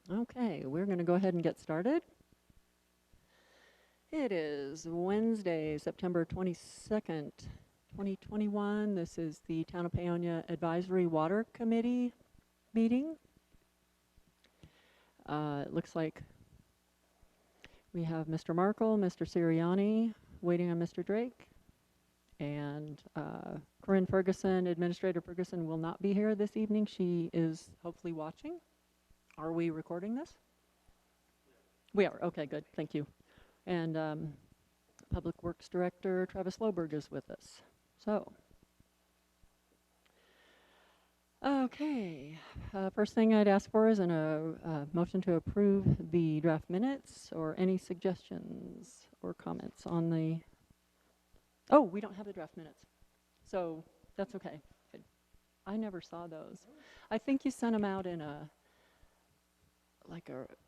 Okay, we're going to go ahead and get started. It is Wednesday, September 22nd, 2021. This is the Town of Paonia Advisory Water Committee meeting. It looks like we have Mr. Markle, Mr. Sirianni, waiting on Mr. Drake, and Corinne Ferguson, Administrator Ferguson, will not be here this evening. She is hopefully watching. Are we recording this? We are. Okay, good. Thank you. And Public Works Director Travis Loberg is with us. So, okay. First thing I'd ask for is a motion to approve the draft minutes or any suggestions or comments on the... Oh, we don't have the draft minutes. So, that's okay. Good. I never saw those. I think you sent them out in a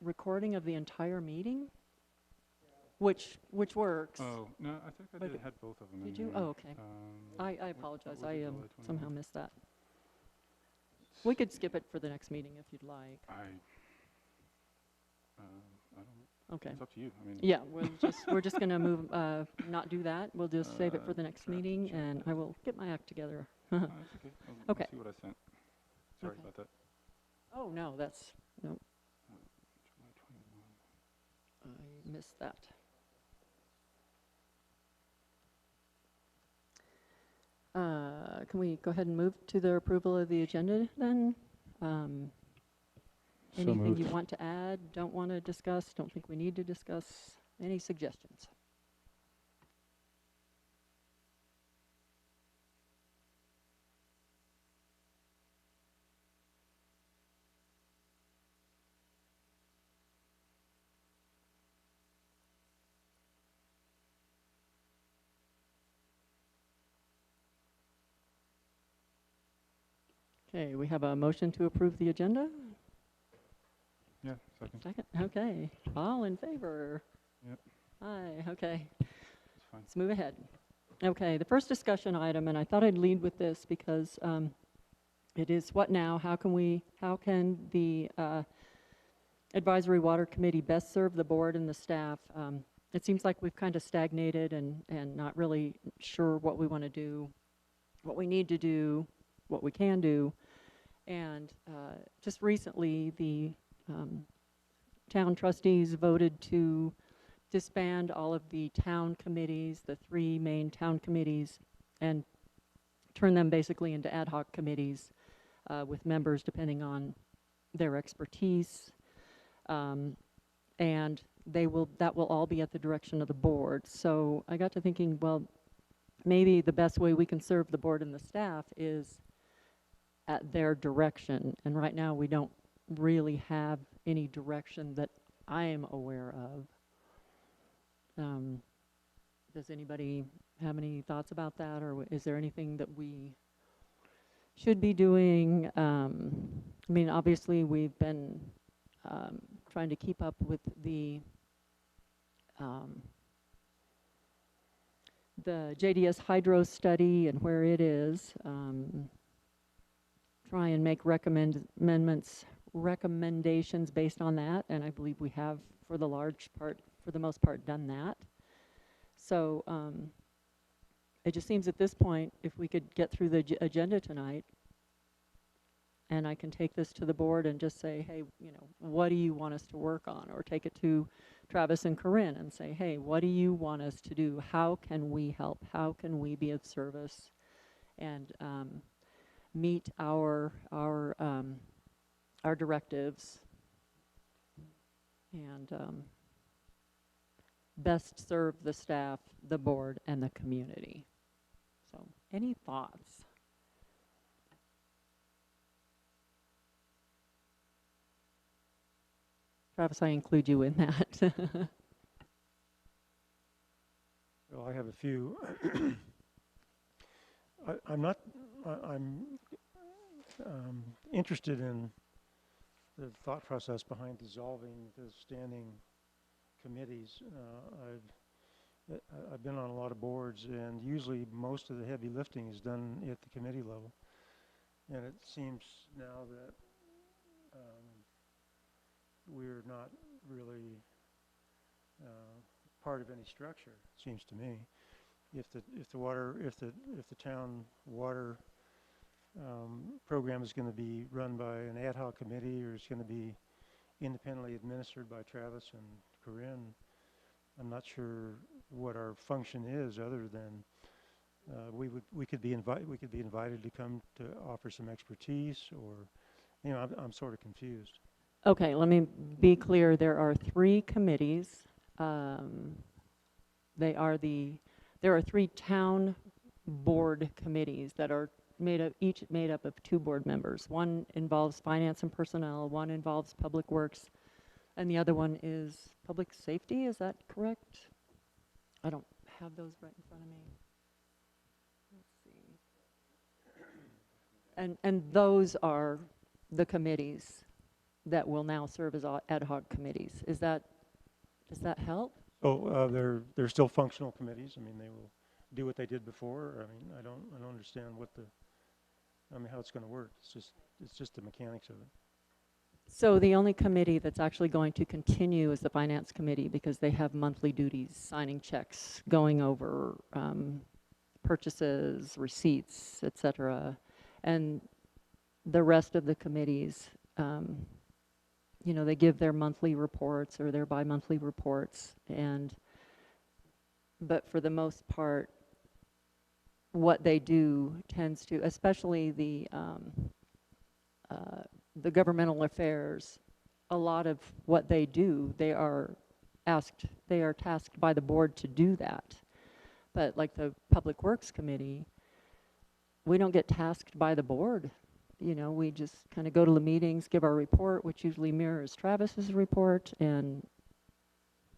recording of the entire meeting, which works. Oh, no, I think I had both of them. Did you? Oh, okay. I apologize. I somehow missed that. We could skip it for the next meeting if you'd like. I don't. Okay. It's up to you. I mean. Yeah, we're just gonna move. Not do that. We'll just save it for the next meeting, and I will get my act together. That's okay. Okay. I'll see what I sent. Sorry about that. Oh no, that's no. July 21. I missed that. Can we go ahead and move to the approval of the agenda then? Anything you want to add, don't want to discuss, don't think we need to discuss? Any suggestions? Okay, we have a motion to approve the agenda. Yeah, second. Second, okay. All in favor? Yep. Aye, okay. That's fine. Let's move ahead. Okay, the first discussion item, and I thought I'd lead with this because it is what now? How can the Advisory Water Committee best serve the board and the staff? It seems like we've kind of stagnated and not really sure what we want to do, what we need to do, what we can do. And just recently, the town trustees voted to disband all of the town committees, the 3 main town committees, and turn them basically into ad hoc committees with members depending on their expertise. And that will all be at the direction of the board. So I got to thinking, well, maybe the best way we can serve the board and the staff is at their direction. And right now we don't really have any direction that I am aware of. Does anybody have any thoughts about that, or is there anything that we should be doing? I mean, obviously we've been trying to keep up with the JDS hydro study and where it is. Try and make recommendations based on that, and I believe we have, for the most part, done that. So it just seems at this point, if we could get through the agenda tonight, and I can take this to the board and just say, hey, you know, what do you want us to work on? Or take it to Travis and Corinne and say, hey, what do you want us to do? How can we help? How can we be of service and meet our directives and best serve the staff, the board, and the community? So, any thoughts? Travis, I include you in that. Well, I have a few. I'm interested in the thought process behind dissolving the standing committees. I've been on a lot of boards, and usually most of the heavy lifting is done at the committee level. And it seems now that we're not really part of any structure, it seems to me. If the town water program is going to be run by an ad hoc committee, or is going to be independently administered by Travis and Corinne, I'm not sure what our function is, other than we could be invited to come to offer some expertise, or I'm sort of confused. Okay, let me be clear. There are 3 committees. There are 3 town board committees that are each made up of 2 board members. One involves finance and personnel, one involves public works, and the other one is public safety. Is that correct? I don't have those right in front of me. Let's see. And those are the committees that will now serve as ad hoc committees. Does that help? Oh, they're still functional committees. I mean, they will do what they did before. I mean, I don't understand how it's going to work. It's just the mechanics of it. So the only committee that's actually going to continue is the finance committee, because they have monthly duties, signing checks, going over purchases, receipts, etc. And the rest of the committees, they give their monthly reports or their bi-monthly reports, but for the most part, what they do tends to, especially the governmental affairs, a lot of what they do, they are tasked by the board to do that. But like the Public Works Committee, we don't get tasked by the board. We just kind of go to the meetings, give our report, which usually mirrors Travis's report, and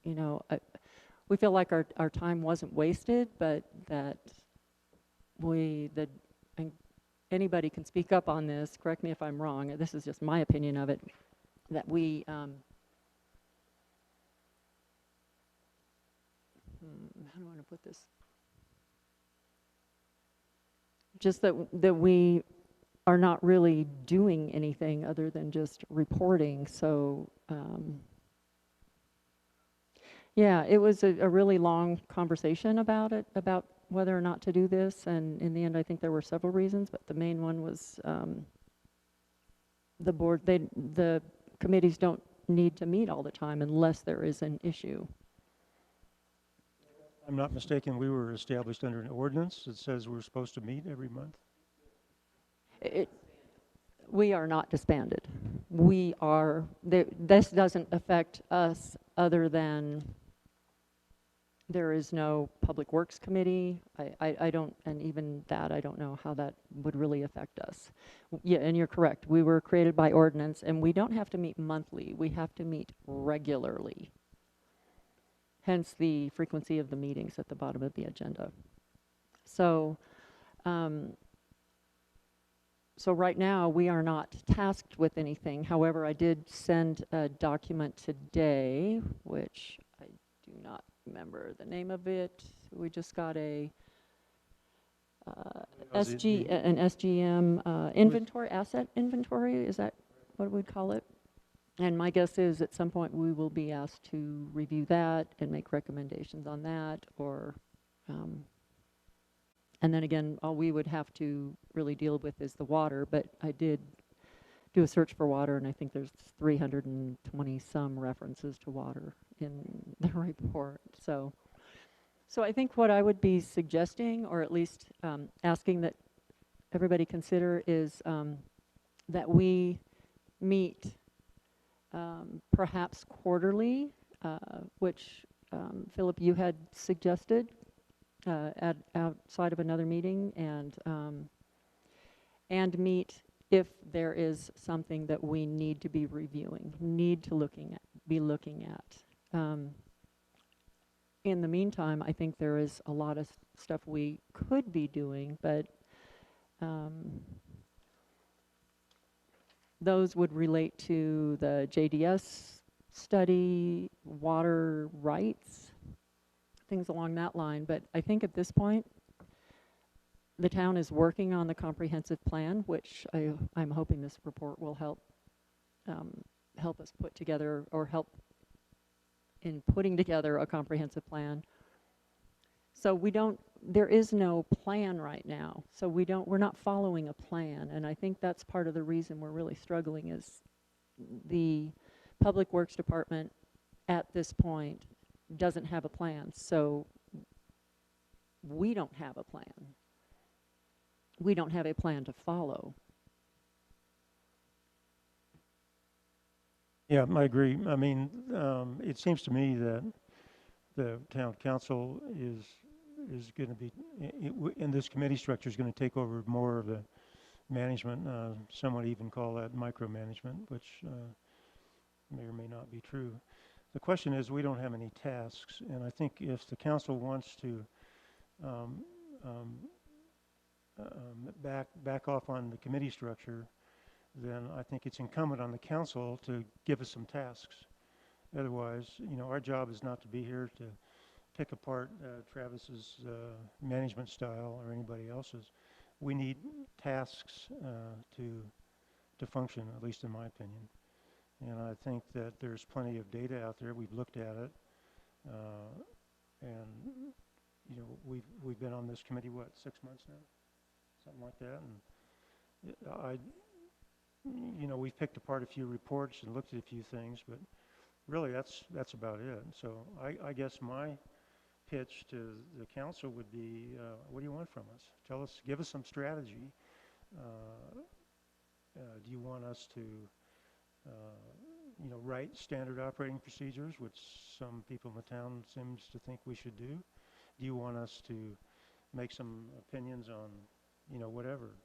we feel like our time wasn't wasted, but that and anybody can speak up on this, correct me if I'm wrong, this is just my opinion of it, that we, how do I want to put this? Just that we are not really doing anything other than just reporting. So, yeah, it was a really long conversation about whether or not to do this, and in the end I think there were several reasons, but the main one was the committees don't need to meet all the time unless there is an issue. If I'm not mistaken, we were established under an ordinance that says we're supposed to meet every month. We are not disbanded. This doesn't affect us other than there is no Public Works Committee. I don't, and even that, I don't know how that would really affect us. Yeah, and you're correct. We were created by ordinance, and we don't have to meet monthly. We have to meet regularly. Hence the frequency of the meetings at the bottom of the agenda. So, so right now we are not tasked with anything. However, I did send a document today, which I do not remember the name of it. We just got an SGM inventory, asset inventory. Is that what we'd call it? And my guess is at some point we will be asked to review that and make recommendations on that, or and then again, all we would have to really deal with is the water. But I did do a search for water, and I think there's 320 some references to water in the report. So I think what I would be suggesting, or at least asking that everybody consider, is that we meet perhaps quarterly, which Philip, you had suggested outside of another meeting, and meet if there is something that we need to be reviewing, be looking at. In the meantime, I think there is a lot of stuff we could be doing, but those would relate to the JDS study, water rights, things along that line. But I think at this point, the town is working on the comprehensive plan, which I'm hoping this report will help help us put together or help in putting together a comprehensive plan. So there is no plan right now. So we're not following a plan. And I think that's part of the reason we're really struggling is the Public Works Department at this point doesn't have a plan. So we don't have a plan. We don't have a plan to follow. Yeah, I agree. I mean, it seems to me that the town council is going to be, in this committee structure, is going to take over more of the management. Some would even call that micromanagement, which may or may not be true. The question is, we don't have any tasks, and I think if the council wants to back off on the committee structure, then I think it's incumbent on the council to give us some tasks. Otherwise, our job is not to be here to pick apart Travis's management style or anybody else's. We need tasks to function, at least in my opinion. And I think that there's plenty of data out there. We've looked at it, and we've been on this committee 6 months now, something like that. And we've picked apart a few reports and looked at a few things, but really that's about it. So I guess my pitch to the council would be, what do you want from us? Give us some strategy. Do you want us to write standard operating procedures, which some people in the town seems to think we should do? Do you want us to make some opinions on, whatever?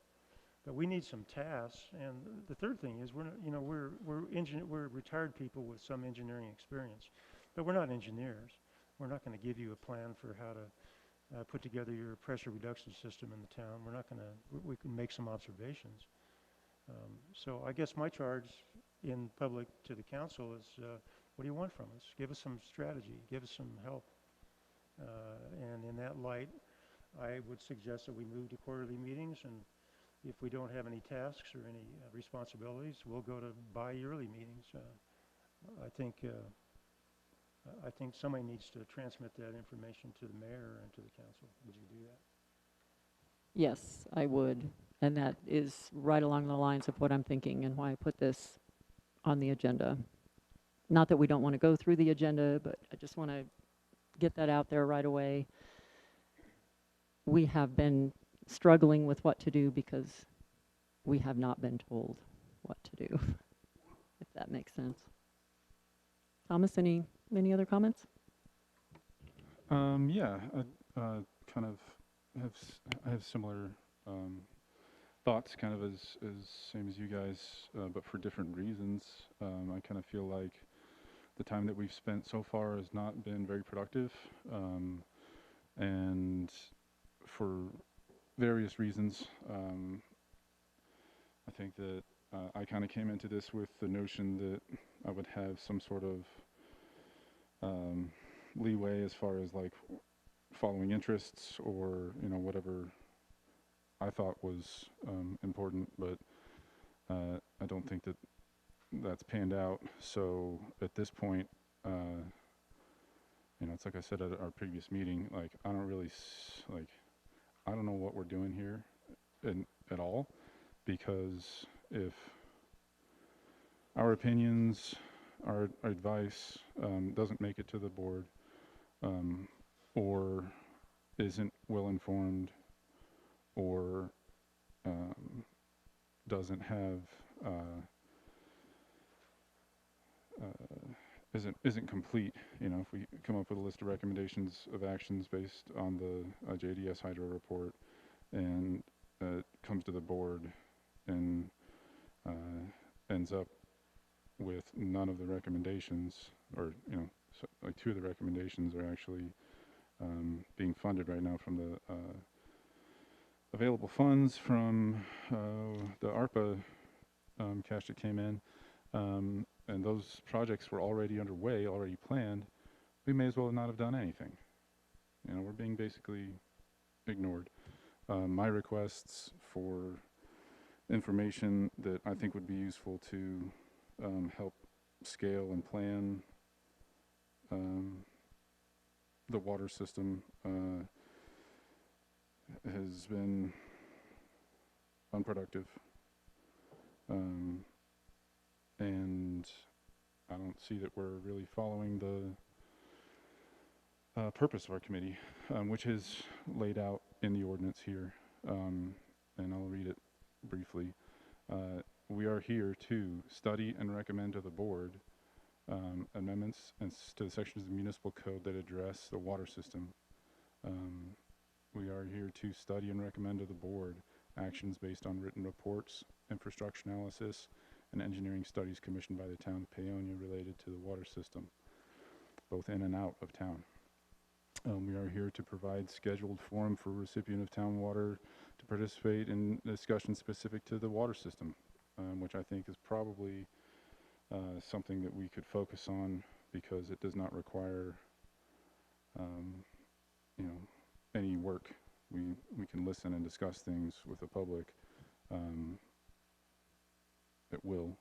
But we need some tasks. And the third thing is we're retired people with some engineering experience, but we're not engineers. We're not going to give you a plan for how to put together your pressure reduction system in the town. We're not going to. We can make some observations. So I guess my charge in public to the council is, what do you want from us? Give us some strategy. Give us some help. And in that light, I would suggest that we move to quarterly meetings, and if we don't have any tasks or any responsibilities, we'll go to bi-yearly meetings. I think somebody needs to transmit that information to the mayor and to the council. Would you do that? Yes, I would. And that is right along the lines of what I'm thinking and why I put this on the agenda. Not that we don't want to go through the agenda, but I just want to get that out there right away. We have been struggling with what to do because we have not been told what to do, if that makes sense. Thomas, any other comments? Yeah, I kind of have similar thoughts, kind of as same as you guys, but for different reasons. I kind of feel like the time that we've spent so far has not been very productive, and for various reasons. I think that I kind of came into this with the notion that I would have some sort of leeway as far as like following interests or whatever I thought was important, but I don't think that that's panned out. So at this point, it's like I said at our previous meeting, like I don't really I don't know what we're doing here at all, because if our opinions, our advice doesn't make it to the board, or isn't well informed, or doesn't have isn't complete. If we come up with a list of recommendations of actions based on the JDS Hydro report, and it comes to the board and ends up with none of the recommendations, or so like 2 of the recommendations are actually being funded right now from the available funds from the ARPA cash that came in, and those projects were already underway, already planned. We may as well not have done anything. We're being basically ignored. My requests for information that I think would be useful to help scale and plan the water system has been unproductive. And I don't see that we're really following the purpose of our committee, which is laid out in the ordinance here. And I'll read it briefly. We are here to study and recommend to the board amendments to the sections of the municipal code that address the water system. We are here to study and recommend to the board actions based on written reports, infrastructure analysis, and engineering studies commissioned by the town of Paonia related to the water system, both in and out of town. We are here to provide scheduled forum for recipient of town water to participate in discussions specific to the water system, which I think is probably something that we could focus on because it does not require, any work. We can listen and discuss things with the public. It will.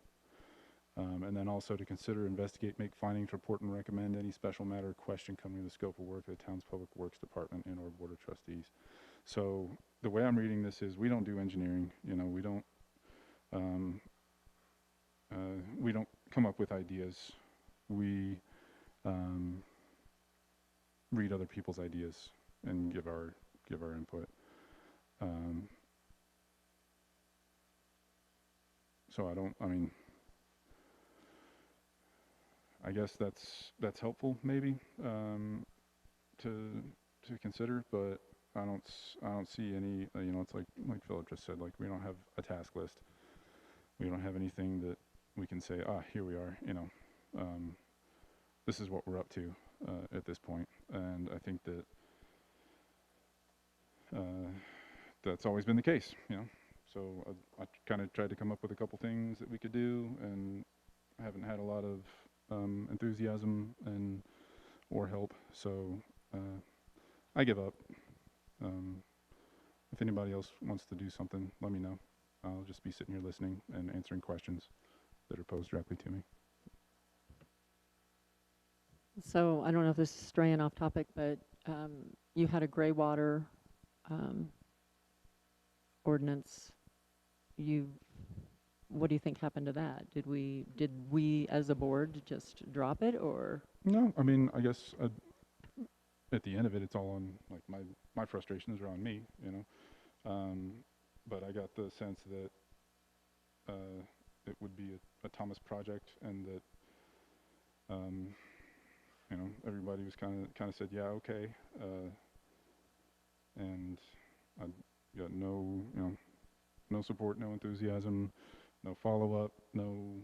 And then also to consider, investigate, make findings, report, and recommend any special matter or question coming to the scope of work of the town's public works department and or board of trustees. So the way I'm reading this is we don't do engineering. We don't come up with ideas. We read other people's ideas and give our input. So I guess that's helpful maybe to consider, but I don't see any. It's like Philip just said. Like we don't have a task list. We don't have anything that we can say. Here we are. This is what we're up to at this point, and I think that that's always been the case. So I kind of tried to come up with a couple things that we could do, and I haven't had a lot of enthusiasm or help. So I give up. If anybody else wants to do something, let me know. I'll just be sitting here listening and answering questions that are posed directly to me. So I don't know if this is straying off topic, but you had a gray water ordinance. What do you think happened to that? Did we as a board just drop it, or? No, I guess at the end of it, it's all on my frustrations are on me, but I got the sense that it would be a Thomas project, and that everybody was kind of said, yeah, okay, and I got no support, no enthusiasm, no follow-up, no.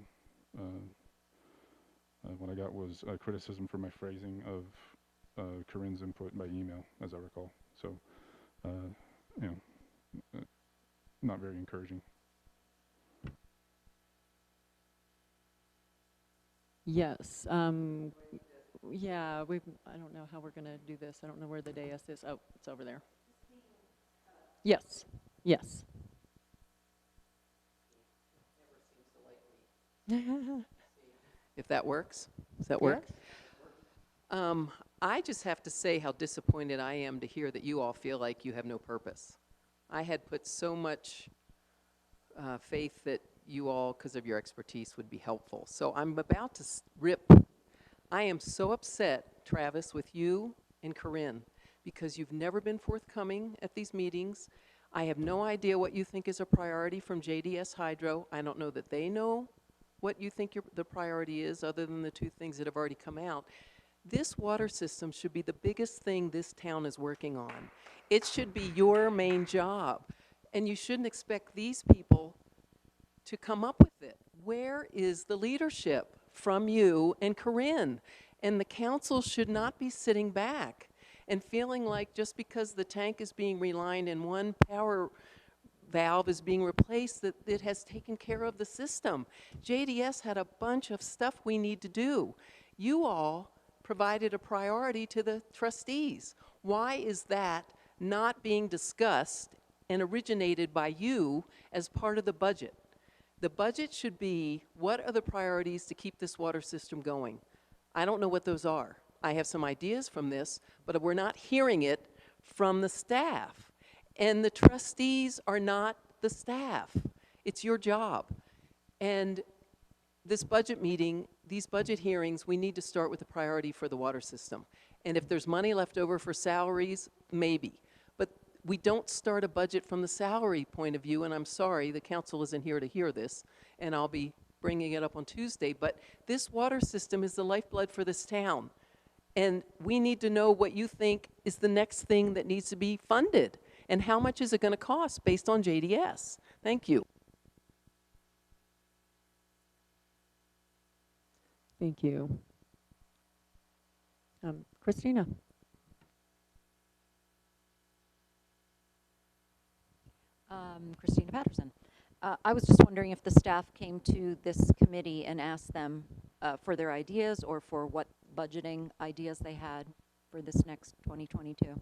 What I got was criticism for my phrasing of Corinne's input by email, as I recall. So, not very encouraging. Yes. Yeah, I don't know how we're going to do this. I don't know where the dais is. Oh, it's over there. Yes. Yes. If that works. Does that work? Yes. I just have to say how disappointed I am to hear that you all feel like you have no purpose. I had put so much faith that you all, because of your expertise, would be helpful. So I'm about to rip. I am so upset, Travis, with you and Corinne, because you've never been forthcoming at these meetings. I have no idea what you think is a priority from JDS Hydro. I don't know that they know what you think the priority is, other than the two things that have already come out. This water system should be the biggest thing this town is working on. It should be your main job, and you shouldn't expect these people to come up with it. Where is the leadership from you and Corinne? And the council should not be sitting back and feeling like just because the tank is being relined and one power valve is being replaced, that it has taken care of the system. JDS had a bunch of stuff we need to do. You all provided a priority to the trustees. Why is that not being discussed and originated by you as part of the budget? The budget should be, what are the priorities to keep this water system going? I don't know what those are. I have some ideas from this, but we're not hearing it from the staff. And the trustees are not the staff. It's your job. And this budget meeting, these budget hearings, we need to start with the priority for the water system. And if there's money left over for salaries, maybe. But we don't start a budget from the salary point of view, and I'm sorry, the council isn't here to hear this, and I'll be bringing it up on Tuesday, but this water system is the lifeblood for this town. And we need to know what you think is the next thing that needs to be funded, and how much is it going to cost based on JDS. Thank you. Thank you. Christina? Christina Patterson. I was just wondering if the staff came to this committee and asked them for their ideas or for what budgeting ideas they had for this next 2022.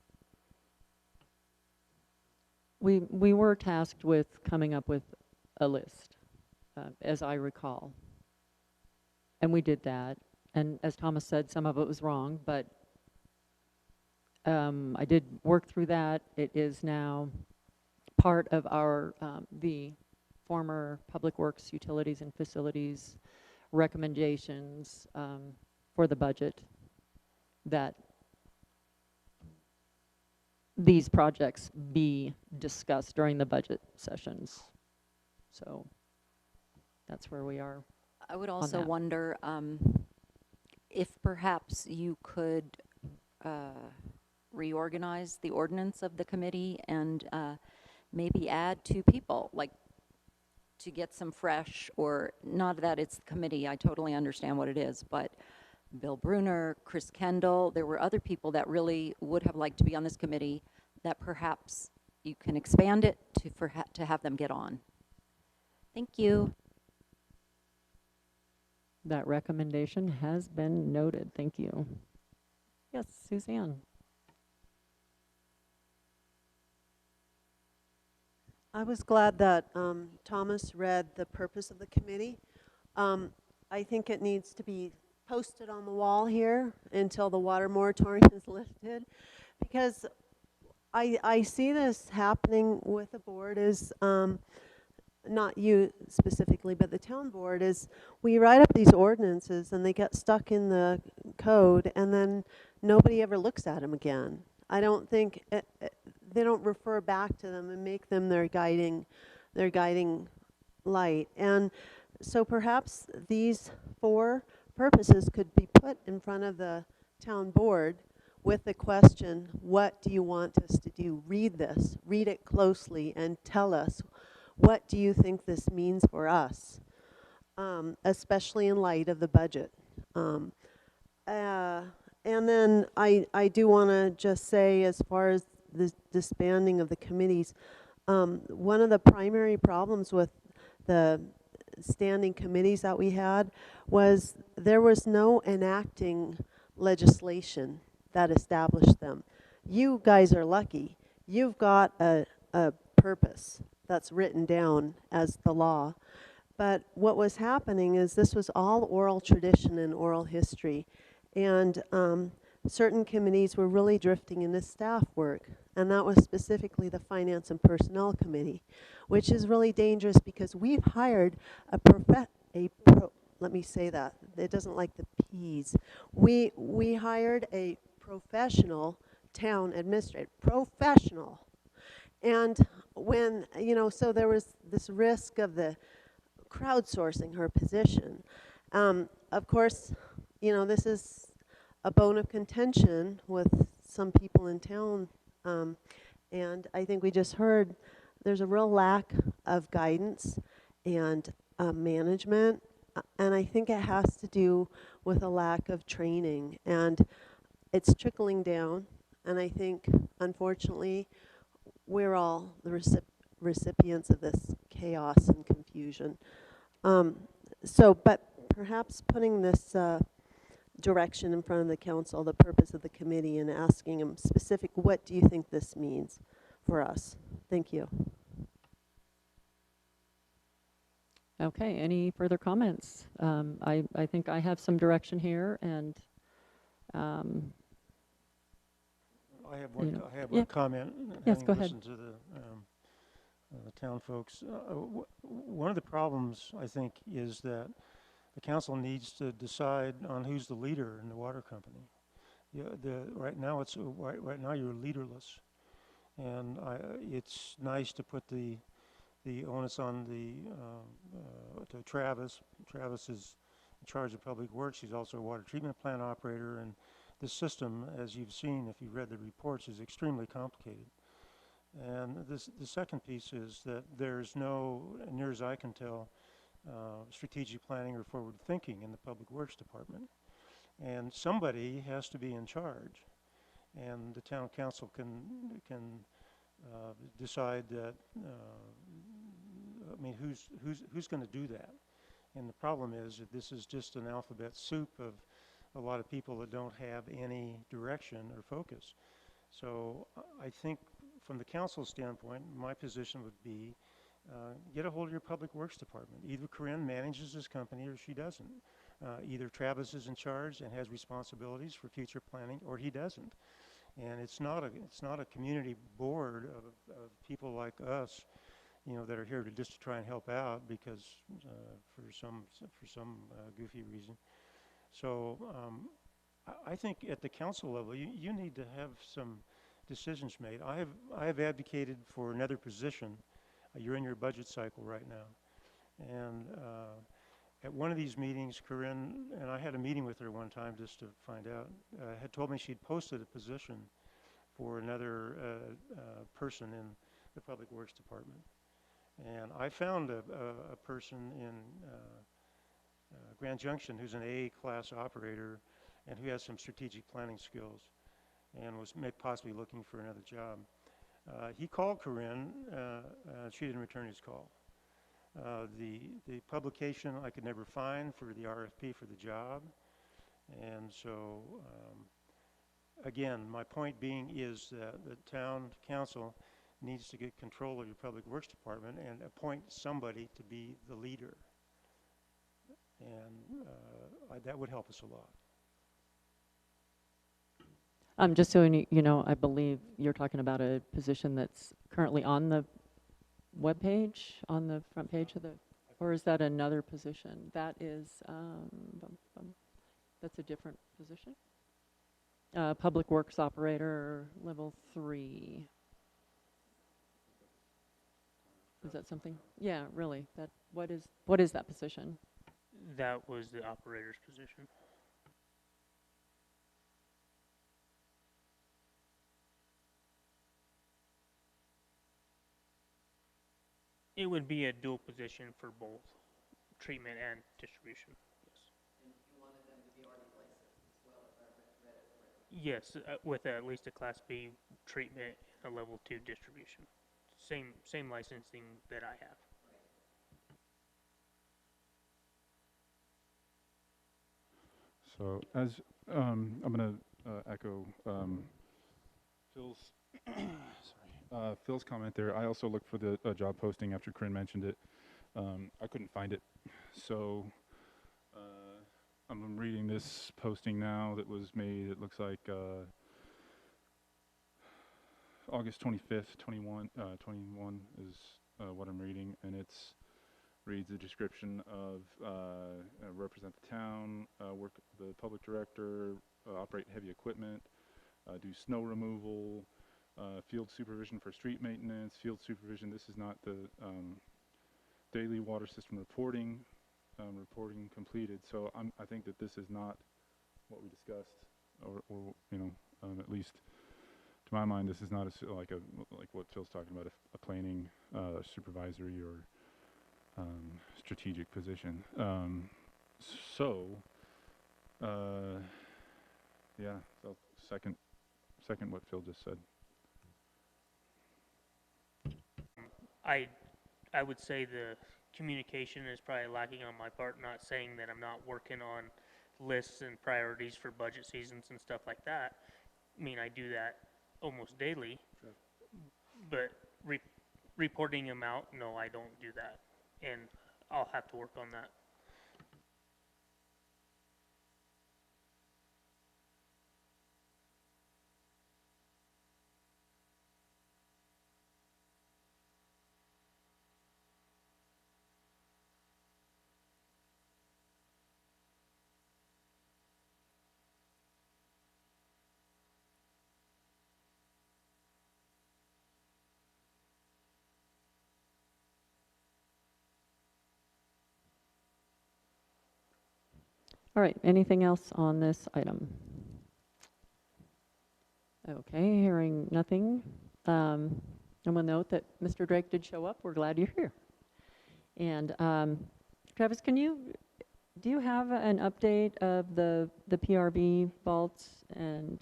We were tasked with coming up with a list, as I recall. And we did that. And as Thomas said, some of it was wrong, but I did work through that. It is now part of our, the former Public Works, Utilities, and Facilities recommendations for the budget, that these projects be discussed during the budget sessions. So that's where we are. I would also wonder if perhaps you could reorganize the ordinance of the committee and maybe add 2 people, like to get some fresh, or not that it's the committee, I totally understand what it is, but Bill Bruner, Chris Kendall, there were other people that really would have liked to be on this committee that perhaps you can expand it to have them get on. Thank you. That recommendation has been noted. Thank you. Yes, Suzanne. I was glad that Thomas read the purpose of the committee. I think it needs to be posted on the wall here until the water moratorium is lifted, because I see this happening with the board is, not you specifically, but the town board, is we write up these ordinances and they get stuck in the code and then nobody ever looks at them again. I don't think they don't refer back to them and make them their guiding light. And so perhaps these 4 purposes could be put in front of the town board with the question, what do you want us to do? Read this, read it closely, and tell us, what do you think this means for us, especially in light of the budget. And then I do want to just say, as far as the disbanding of the committees, one of the primary problems with the standing committees that we had was there was no enacting legislation that established them. You guys are lucky. You've got a purpose that's written down as the law. But what was happening is this was all oral tradition and oral history. And certain committees were really drifting into staff work. And that was specifically the Finance and Personnel Committee, which is really dangerous because we've hired let me say that, it doesn't like the P's. We hired a professional town administrator, professional. And when, so there was this risk of the crowdsourcing her position. Of course, this is a bone of contention with some people in town. And I think we just heard there's a real lack of guidance and management. And I think it has to do with a lack of training. And it's trickling down. And I think, unfortunately, we're all the recipients of this chaos and confusion. But perhaps putting this direction in front of the council, the purpose of the committee, and asking them specific, what do you think this means for us? Thank you. Okay, any further comments? I think I have some direction here, and, I have you know, I have yeah. one comment, Yes, having go ahead. listened to the town folks. One of the problems, I think, is that the council needs to decide on who's the leader in the water company. Yeah, right now right now you're leaderless, and it's nice to put the onus on to Travis. Travis is in charge of public works. He's also a water treatment plant operator, and the system, as you've seen if you've read the reports, is extremely complicated. And the second piece is that there's no, near as I can tell, strategic planning or forward thinking in the public works department. And somebody has to be in charge, and the town council can decide that. I mean, who's going to do that? And the problem is that this is just an alphabet soup of a lot of people that don't have any direction or focus. So I think from the council standpoint, my position would be get a hold of your public works department. Either Corinne manages this company or she doesn't. Either Travis is in charge and has responsibilities for future planning, or he doesn't. And it's not a community board of people like us, you know, that are here to just to try and help out because for some goofy reason. So I think at the council level, you need to have some decisions made. I have advocated for another position. You're in your budget cycle right now, and at one of these meetings, Corinne, and I had a meeting with her one time just to find out, had told me she'd posted a position for another person in the Public Works Department. And I found a person in Grand Junction who's an A class operator and who has some strategic planning skills and was possibly looking for another job. He called Corinne. She didn't return his call. The publication I could never find for the RFP for the job. And so, again, my point being is that the town council needs to get control of your public works department and appoint somebody to be the leader. And that would help us a lot. Just so you know, I believe you're talking about a position that's currently on the webpage, on the front page of the, or is that another position? That is, that's a different position? Public Works Operator, level 3. Is that something? Yeah, really. What is that position? That was the operator's position. It would be a dual position for both treatment and distribution. Yes. And you wanted them to be already licensed as well, if I read it correctly. Yes, with at least a Class B treatment and a Level 2 distribution. Same licensing that I have. So as I'm going to echo Phil's Phil's comment there. I also looked for the job posting after Corinne mentioned it. I couldn't find it, so I'm reading this posting now that was made. It looks like August 25th, 21 is what I'm reading, and it's reads the description of represent the town, work the public director, operate heavy equipment, do snow removal, field supervision for street maintenance, field supervision. This is not the daily water system reporting, reporting completed. So I think that this is not what we discussed, or you know, at least to my mind, this is not like what Phil's talking about, a planning, supervisory, or strategic position. Yeah, so second what Phil just said. I would say the communication is probably lacking on my part, not saying that I'm not working on lists and priorities for budget seasons and stuff like that. I mean, I do that almost daily, sure. But reporting them out, no, I don't do that. And I'll have to work on that. All right, anything else on this item? Okay, hearing nothing. And we'll note that Mr. Drake did show up. We're glad you're here. And Travis, do you have an update of the PRV vaults and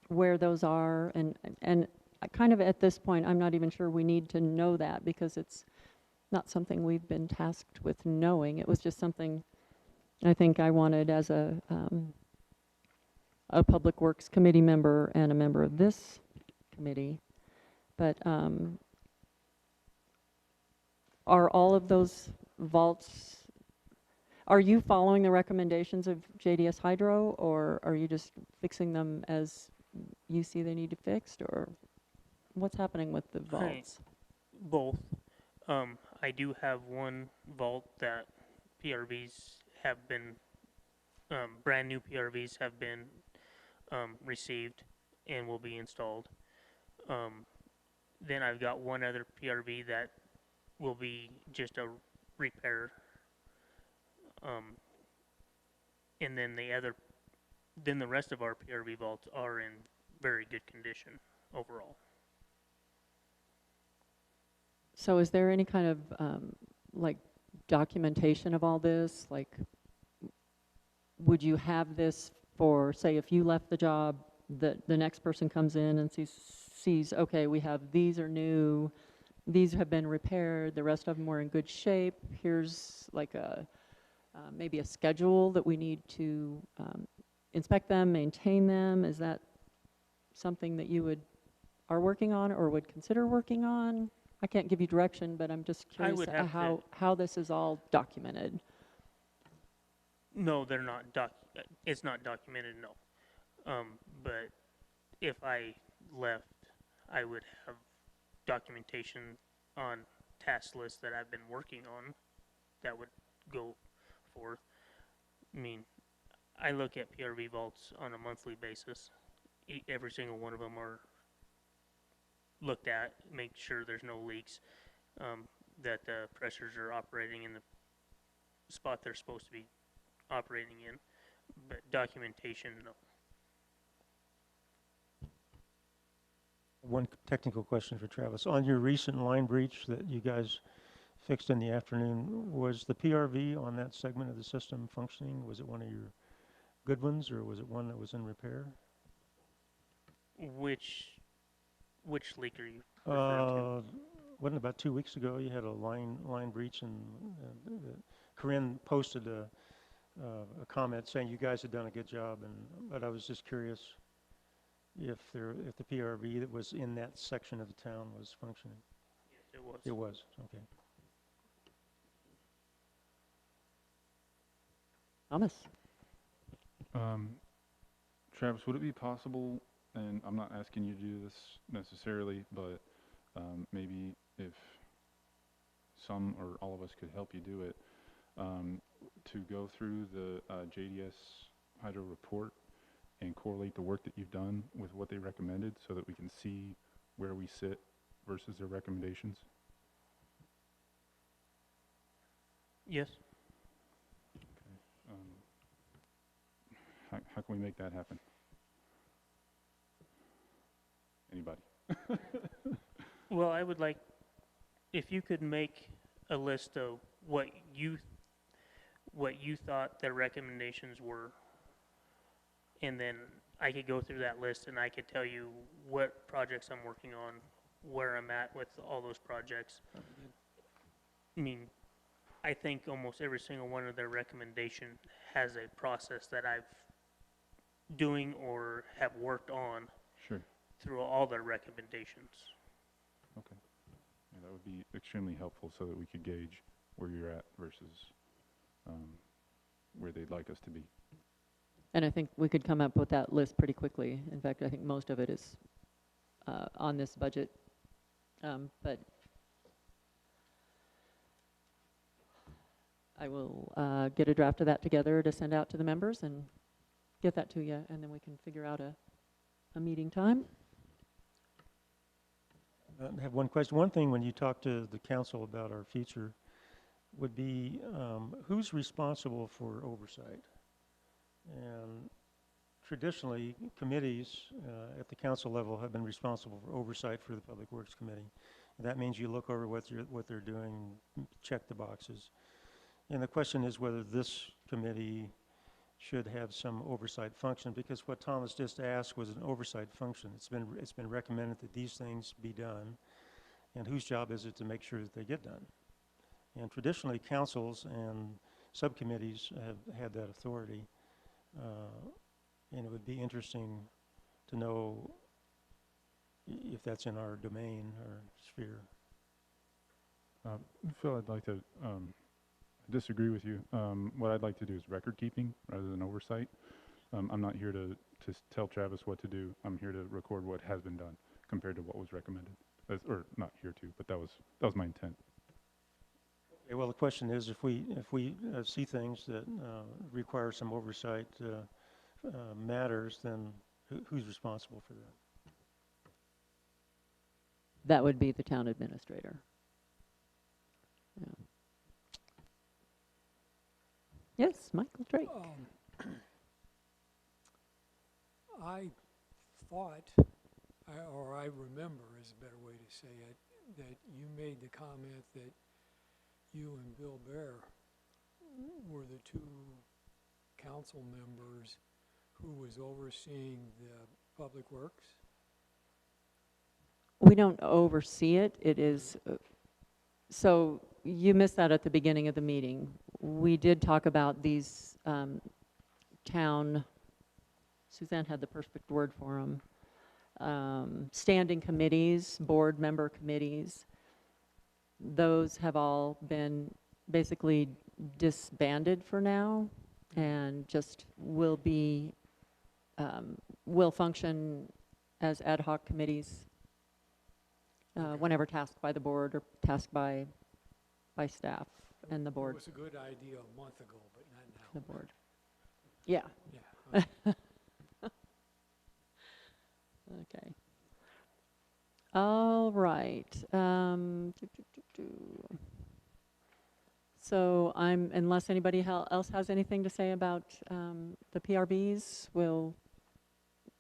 where those are? And kind of at this point, I'm not even sure we need to know that because it's not something we've been tasked with knowing. It was just something I think I wanted as a Public Works Committee member and a member of this committee. But are all of those vaults, are you following the recommendations of JDS Hydro, or are you just fixing them as you see they need to be fixed, or what's happening with the vaults? Both. I do have one vault that PRVs have been, brand new PRVs have been received and will be installed. Then I've got one other PRV that will be just a repair. And then the rest of our PRV vaults are in very good condition overall. So is there any kind of like documentation of all this? Like, would you have this for, say, if you left the job, the next person comes in and sees, okay, we have, these are new, these have been repaired, the rest of them were in good shape, here's like a, maybe a schedule that we need to inspect them, maintain them? Is that something that you are working on or would consider working on? I can't give you direction, but I'm just curious how this is all documented. No, they're not it's not documented, no. But if I left, I would have documentation on task lists that I've been working on that would go forth. I mean, I look at PRV vaults on a monthly basis. Every single one of them are looked at, make sure there's no leaks, that the pressures are operating in the spot they're supposed to be operating in. But documentation, no. One technical question for Travis. On your recent line breach that you guys fixed in the afternoon, was the PRV on that segment of the system functioning? Was it one of your good ones, or was it one that was in repair? Which leak are you referring to? Wasn't about 2 weeks ago you had a line breach, and Corinne posted a comment saying you guys had done a good job, but I was just curious if the PRV that was in that section of the town was functioning. Yes, it was. It was, okay. Thomas? Travis, would it be possible, and I'm not asking you to do this necessarily, but maybe if some or all of us could help you do it, to go through the JDS Hydro report and correlate the work that you've done with what they recommended so that we can see where we sit versus their recommendations? Yes. How can we make that happen? Anybody? Well, I would like, if you could make a list of what you thought their recommendations were, and then I could go through that list and I could tell you what projects I'm working on, where I'm at with all those projects. I mean, I think almost every single one of their recommendation has a process that I've doing or have worked on Sure. through all their recommendations. Okay. Yeah, that would be extremely helpful so that we could gauge where you're at versus where they'd like us to be. And I think we could come up with that list pretty quickly. In fact, I think most of it is on this budget. But I will get a draft of that together to send out to the members and get that to you, and then we can figure out a meeting time. I have one question. One thing when you talk to the council about our future would be who's responsible for oversight? And traditionally, committees at the council level have been responsible for oversight for the Public Works Committee. And that means you look over what they're doing, check the boxes. And the question is whether this committee should have some oversight function, because what Thomas just asked was an oversight function. It's been recommended that these things be done, and whose job is it to make sure that they get done? And traditionally, councils and subcommittees have had that authority, and it would be interesting to know if that's in our domain or sphere. Phil, I'd like to disagree with you. What I'd like to do is record keeping rather than oversight. I'm not here to tell Travis what to do. I'm here to record what has been done compared to what was recommended. Or not here to, but that was my intent. Okay, well, the question is, if we see things that require some oversight matters, then who's responsible for that? That would be the town administrator. Yeah. Yes, Michael Drake. I thought, or I remember is a better way to say it, that you made the comment that you and Bill Bear were the two council members who was overseeing the public works. We don't oversee it. It is, so you missed that at the beginning of the meeting. We did talk about these town, Suzanne had the perfect word for them, standing committees, board member committees. Those have all been basically disbanded for now and just will function as ad hoc committees whenever tasked by the board or tasked by staff and the board. It was a good idea a month ago, but not now. The board. Yeah. Yeah. Okay. All right. So unless anybody else has anything to say about the PRBs,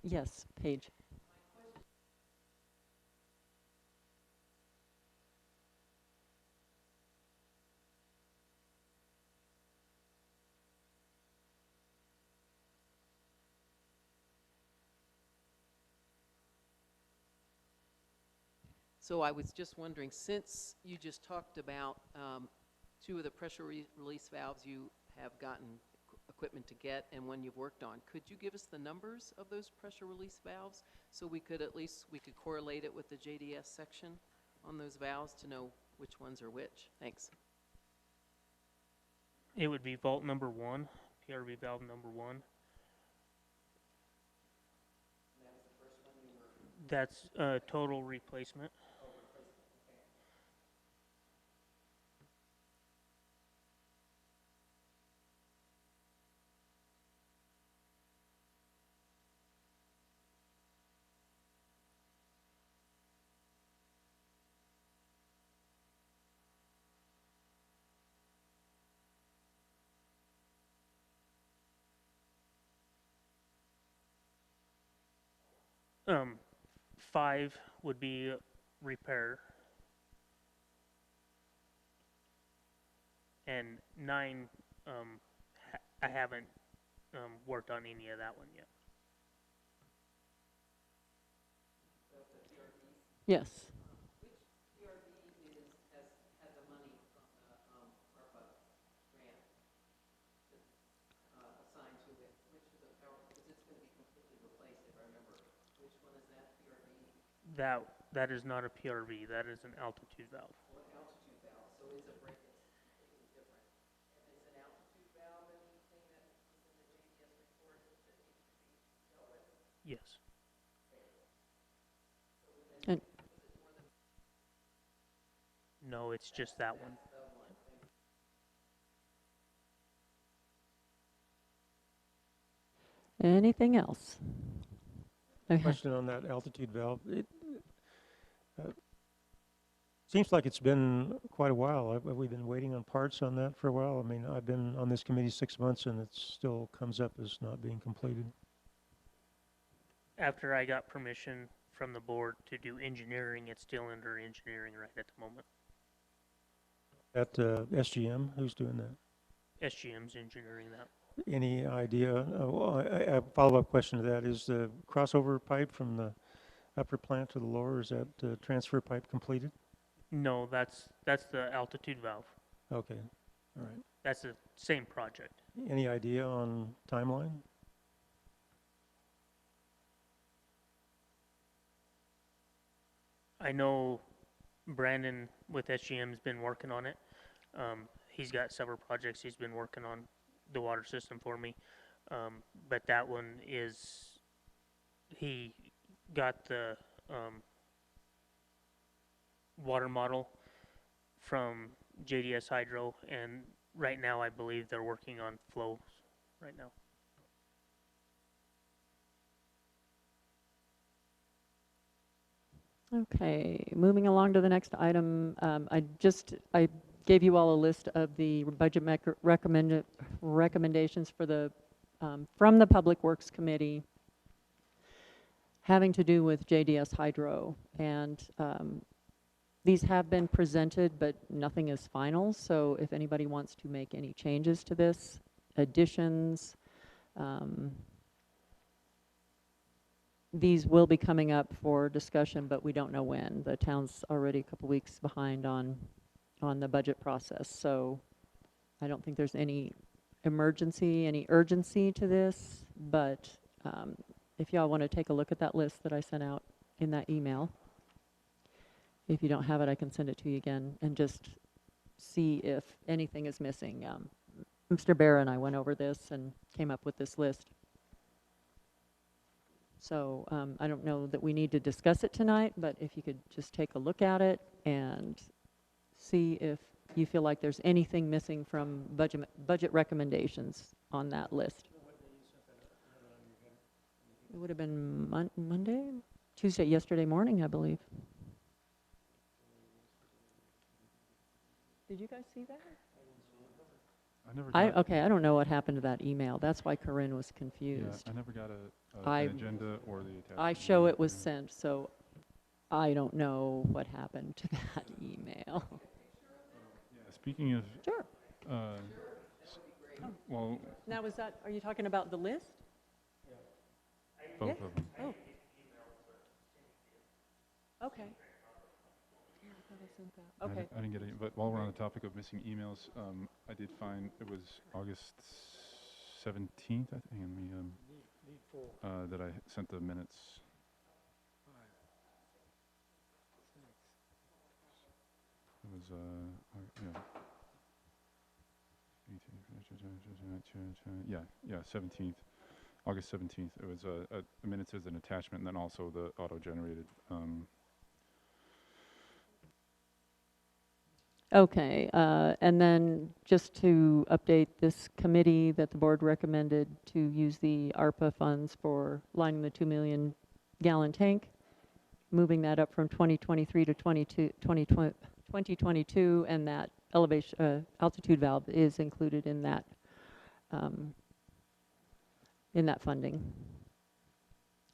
yes, Paige. So I was just wondering, since you just talked about 2 of the pressure release valves you have gotten equipment to get and one you've worked on, could you give us the numbers of those pressure release valves so we could correlate it with the JDS section on those valves to know which ones are which? Thanks. It would be vault number 1, PRV valve number 1. That's total replacement. Um, 5 would be repair, and 9, I haven't worked on any of that one yet. Yes. That is not a PRV. That is an altitude valve. Yes. And No, it's just that one. anything else? Okay. Question on that altitude valve. It seems like it's been quite a while. Have we been waiting on parts on that for a while? I mean, I've been on this committee 6 months and it still comes up as not being completed. After I got permission from the board to do engineering, it's still under engineering right at the moment. At SGM, who's doing that? SGM's engineering that. Any idea? Well, a follow-up question to that, is the crossover pipe from the upper plant to the lower, is that transfer pipe completed? No, that's the altitude valve. Okay, all right. That's the same project. Any idea on timeline? I know Brandon with SGM's been working on it. He's got several projects he's been working on the water system for me. But that one is, he got the water model from JDS Hydro, and right now I believe they're working on flows right now. Okay, moving along to the next item. I gave you all a list of the budget recommendations for the from the Public Works Committee having to do with JDS Hydro, and these have been presented, but nothing is final. So if anybody wants to make any changes to this, additions, these will be coming up for discussion, but we don't know when. The town's already a couple weeks behind on the budget process, so I don't think there's any emergency, any urgency to this, but if y'all want to take a look at that list that I sent out in that email. If you don't have it, I can send it to you again and just see if anything is missing. Mr. Bear and I went over this and came up with this list. So I don't know that we need to discuss it tonight, but if you could just take a look at it and see if you feel like there's anything missing from budget recommendations on that list. It would have been Monday, Tuesday, yesterday morning, I believe. Did you guys see that? I never got, Okay, I don't know what happened to that email. That's why Corinne was yeah, confused. I never got I- an agenda or the attachment. I show it was sent, so I don't know what happened to that email. Yeah, speaking of, Sure. well, Now, are you talking about the list? both Yeah. of them. Oh. Okay. Yeah, I thought I sent that. I Okay. didn't- I didn't get it, but while we're on the topic of missing emails, I did find it was August 17th, I think, Need four, that I sent the minutes. 5, 6. It was, yeah. 18, yeah, 17th, August 17th. It was a minutes as an attachment, and then also the auto-generated. Okay, and then just to update this committee that the board recommended to use the ARPA funds for lining the 2 million gallon tank, moving that up from 2023 to 2022, and that altitude valve is included in that funding.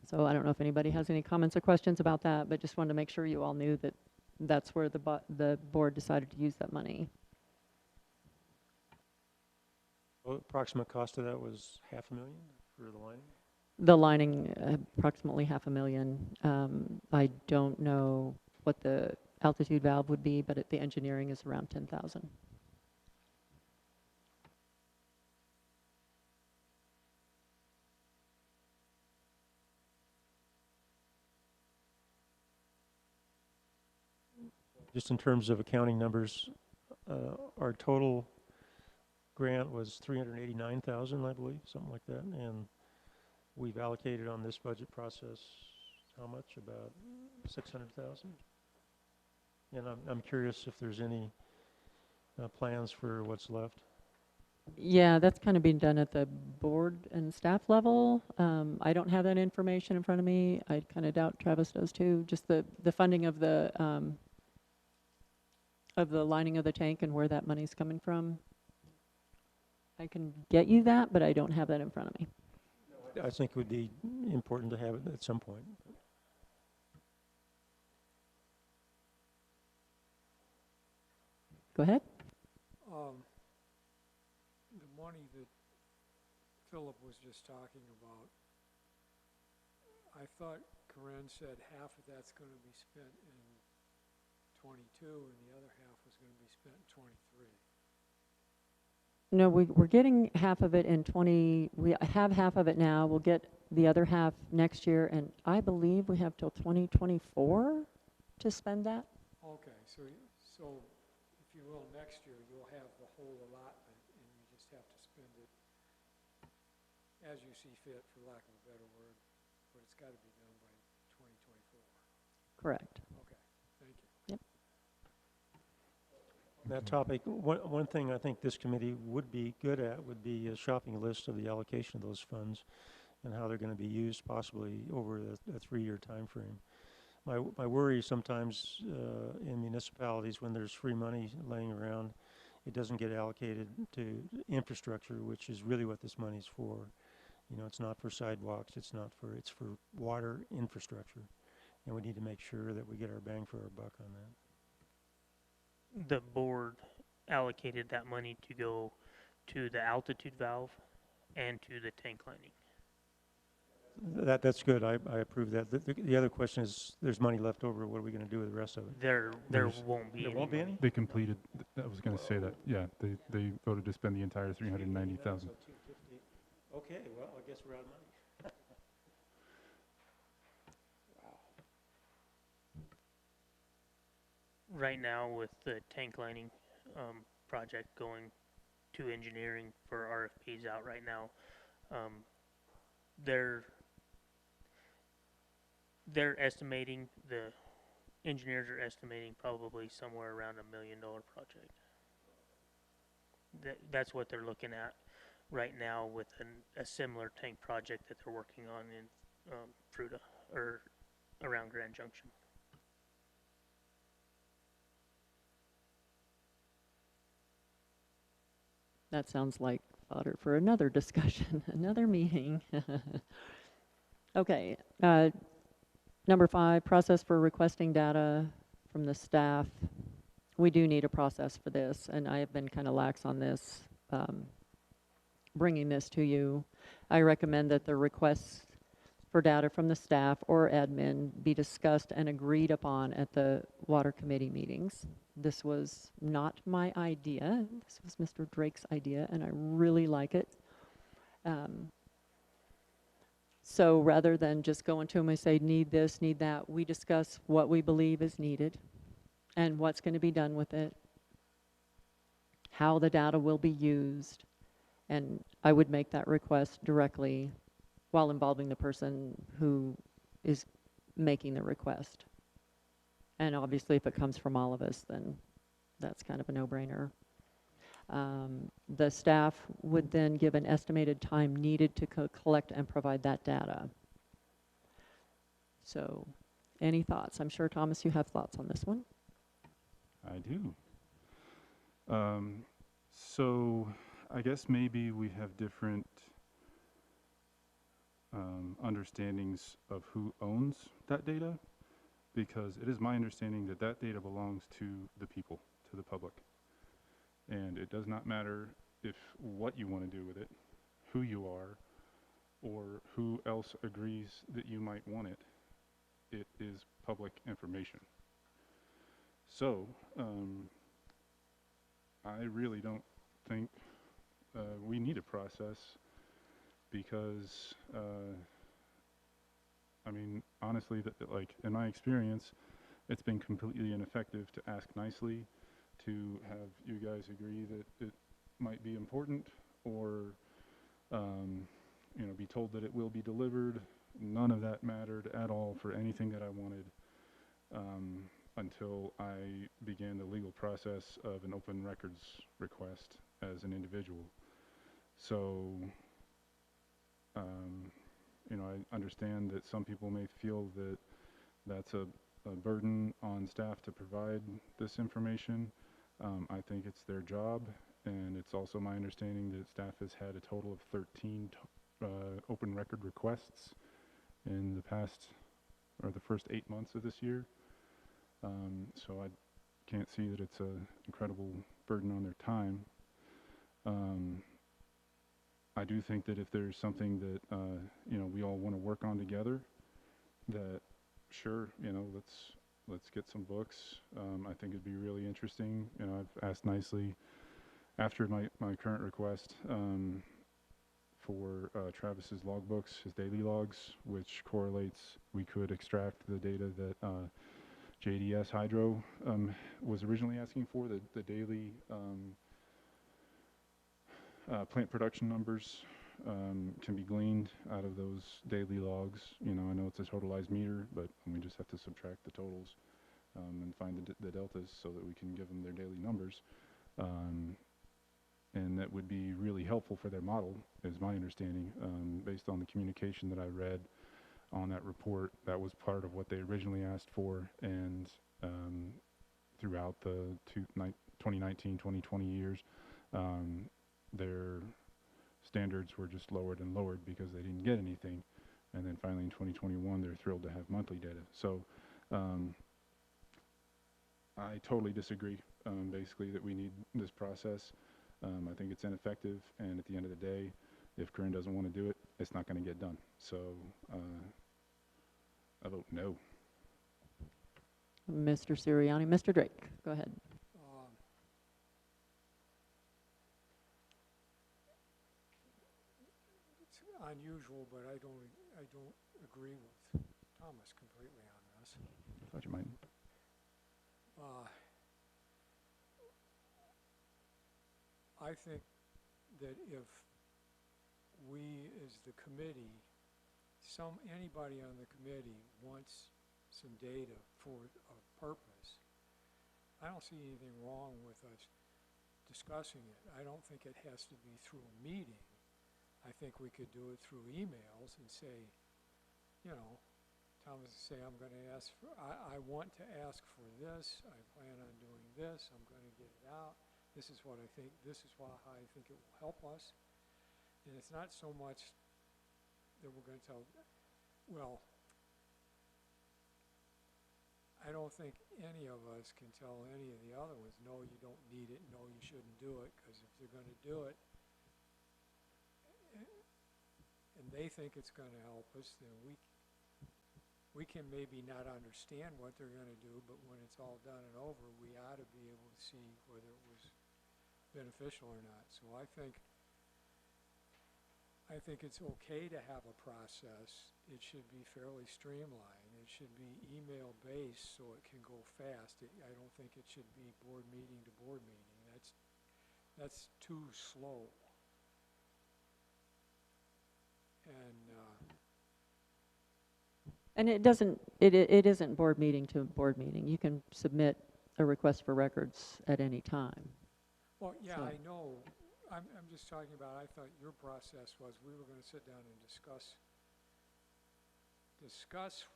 So I don't know if anybody has any comments or questions about that, but just wanted to make sure you all knew that that's where the board decided to use that money. Well, approximate cost of that was $500,000 for the lining? The lining, approximately $500,000. I don't know what the altitude valve would be, but the engineering is around 10,000. Just in terms of accounting numbers, our total grant was $389,000, I believe, something like that, and we've allocated on this budget process, how much? About 600,000? And I'm curious if there's any plans for what's left. Yeah, that's kind of being done at the board and staff level. I don't have that information in front of me. I kind of doubt Travis does too. Just the funding of the lining of the tank and where that money's coming from. I can get you that, but I don't have that in front of me. I think it would be important to have it at some point. Go ahead. The money that Philip was just talking about, I thought Corinne said half of that's going to be spent in 22 and the other half was going to be spent in 23. No, we're getting half of it in 20, we have half of it now. We'll get the other half next year, and I believe we have till 2024 to spend that. Okay, so if you will, next year you'll have the whole allotment and you just have to spend it as you see fit, for lack of a better word, but it's got to be done by 2024. Correct. Okay, thank you. Yep. On that topic, one thing I think this committee would be good at would be a shopping list of the allocation of those funds and how they're going to be used possibly over a 3-year time frame. My worry sometimes in municipalities when there's free money laying around, it doesn't get allocated to infrastructure, which is really what this money's for. You know, it's not for sidewalks, it's for water infrastructure. And we need to make sure that we get our bang for our buck on that. The board allocated that money to go to the altitude valve and to the tank lining. That's good. I approve that. The other question is, there's money left over. What are we going to do with the rest of it? There There's- won't be There any won't be money. any? They completed, I was going to say that, yeah, they voted to spend the entire 390,000. Okay, well, I guess we're out of money. Right now, with the tank lining project going to engineering for RFPs out right now, they're estimating, the engineers are estimating probably somewhere around $1 million project. That's what they're looking at right now with a similar tank project that they're working on in Fruta or around Grand Junction. That sounds like fodder for another discussion, another meeting. Okay, number 5, process for requesting data from the staff. We do need a process for this, and I have been kind of lax on this, bringing this to you. I recommend that the requests for data from the staff or admin be discussed and agreed upon at the water committee meetings. This was not my idea. This was Mr. Drake's idea, and I really like it. So rather than just going to him and say, need this, need that, we discuss what we believe is needed and what's going to be done with it, how the data will be used, and I would make that request directly while involving the person who is making the request. And obviously, if it comes from all of us, then that's kind of a no-brainer. The staff would then give an estimated time needed to collect and provide that data. So, any thoughts? I'm sure, Thomas, you have thoughts on this one. I do. So I guess maybe we have different understandings of who owns that data, because it is my understanding that that data belongs to the people, to the public. And it does not matter if what you want to do with it, who you are, or who else agrees that you might want it. It is public information. So, I really don't think we need a process, because, I mean, honestly, like, in my experience, it's been completely ineffective to ask nicely, to have you guys agree that it might be important, or be told that it will be delivered. None of that mattered at all for anything that I wanted until I began the legal process of an open records request as an individual. So, I understand that some people may feel that that's a burden on staff to provide this information. I think it's their job, and it's also my understanding that staff has had a total of 13 open record requests in the first 8 months of this year. So I can't see that it's an incredible burden on their time. I do think that if there's something that we all want to work on together, that sure, let's get some books. I think it'd be really interesting. I've asked nicely after my current request for Travis's logbooks, his daily logs, which correlates. We could extract the data that JDS Hydro was originally asking for, the daily plant production numbers can be gleaned out of those daily logs. I know it's a totalized meter, but we just have to subtract the totals and find the deltas so that we can give them their daily numbers. And that would be really helpful for their model, is my understanding, based on the communication that I read on that report. That was part of what they originally asked for, and throughout the 2019, 2020 years, their standards were just lowered and lowered because they didn't get anything. And then finally in 2021, they're thrilled to have monthly data. So I totally disagree, basically, that we need this process. I think it's ineffective, and at the end of the day, if Corinne doesn't want to do it, it's not going to get done. So I vote no. Mr. Sirianni. Mr. Drake, go ahead. It's unusual, but I don't agree with Thomas completely on this. I thought you might. I think that if we, as the committee, anybody on the committee wants some data for a purpose, I don't see anything wrong with us discussing it. I don't think it has to be through a meeting. I think we could do it through emails and say, Thomas would say, I'm going to ask for, I want to ask for this, I plan on doing this, I'm going to get it out. This is what I think, this is how I think it will help us. And it's not so much that we're going to tell, well, I don't think any of us can tell any of the other ones, no, you don't need it, no, you shouldn't do it, because if they're going to do it, and they think it's going to help us, then we can maybe not understand what they're going to do, but when it's all done and over, we ought to be able to see whether it was beneficial or not. So I think it's okay to have a process. It should be fairly streamlined. It should be email-based so it can go fast. I don't think it should be board meeting to board meeting. That's too slow. And it isn't board meeting to board meeting. You can submit a request for records at any time. Well, yeah, So. I know. I'm just talking about, I thought your process was we were going to sit down and discuss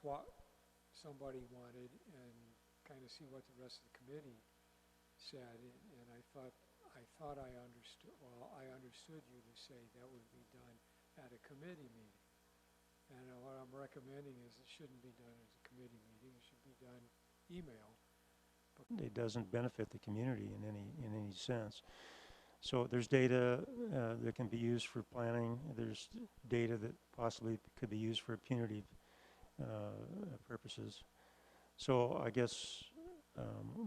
what somebody wanted and kind of see what the rest of the committee said. And I thought I understood, I understood you to say that would be done at a committee meeting. And what I'm recommending is it shouldn't be done as a committee meeting. It should be done email. It doesn't benefit the community in any sense. So there's data that can be used for planning. There's data that possibly could be used for punitive purposes. So I guess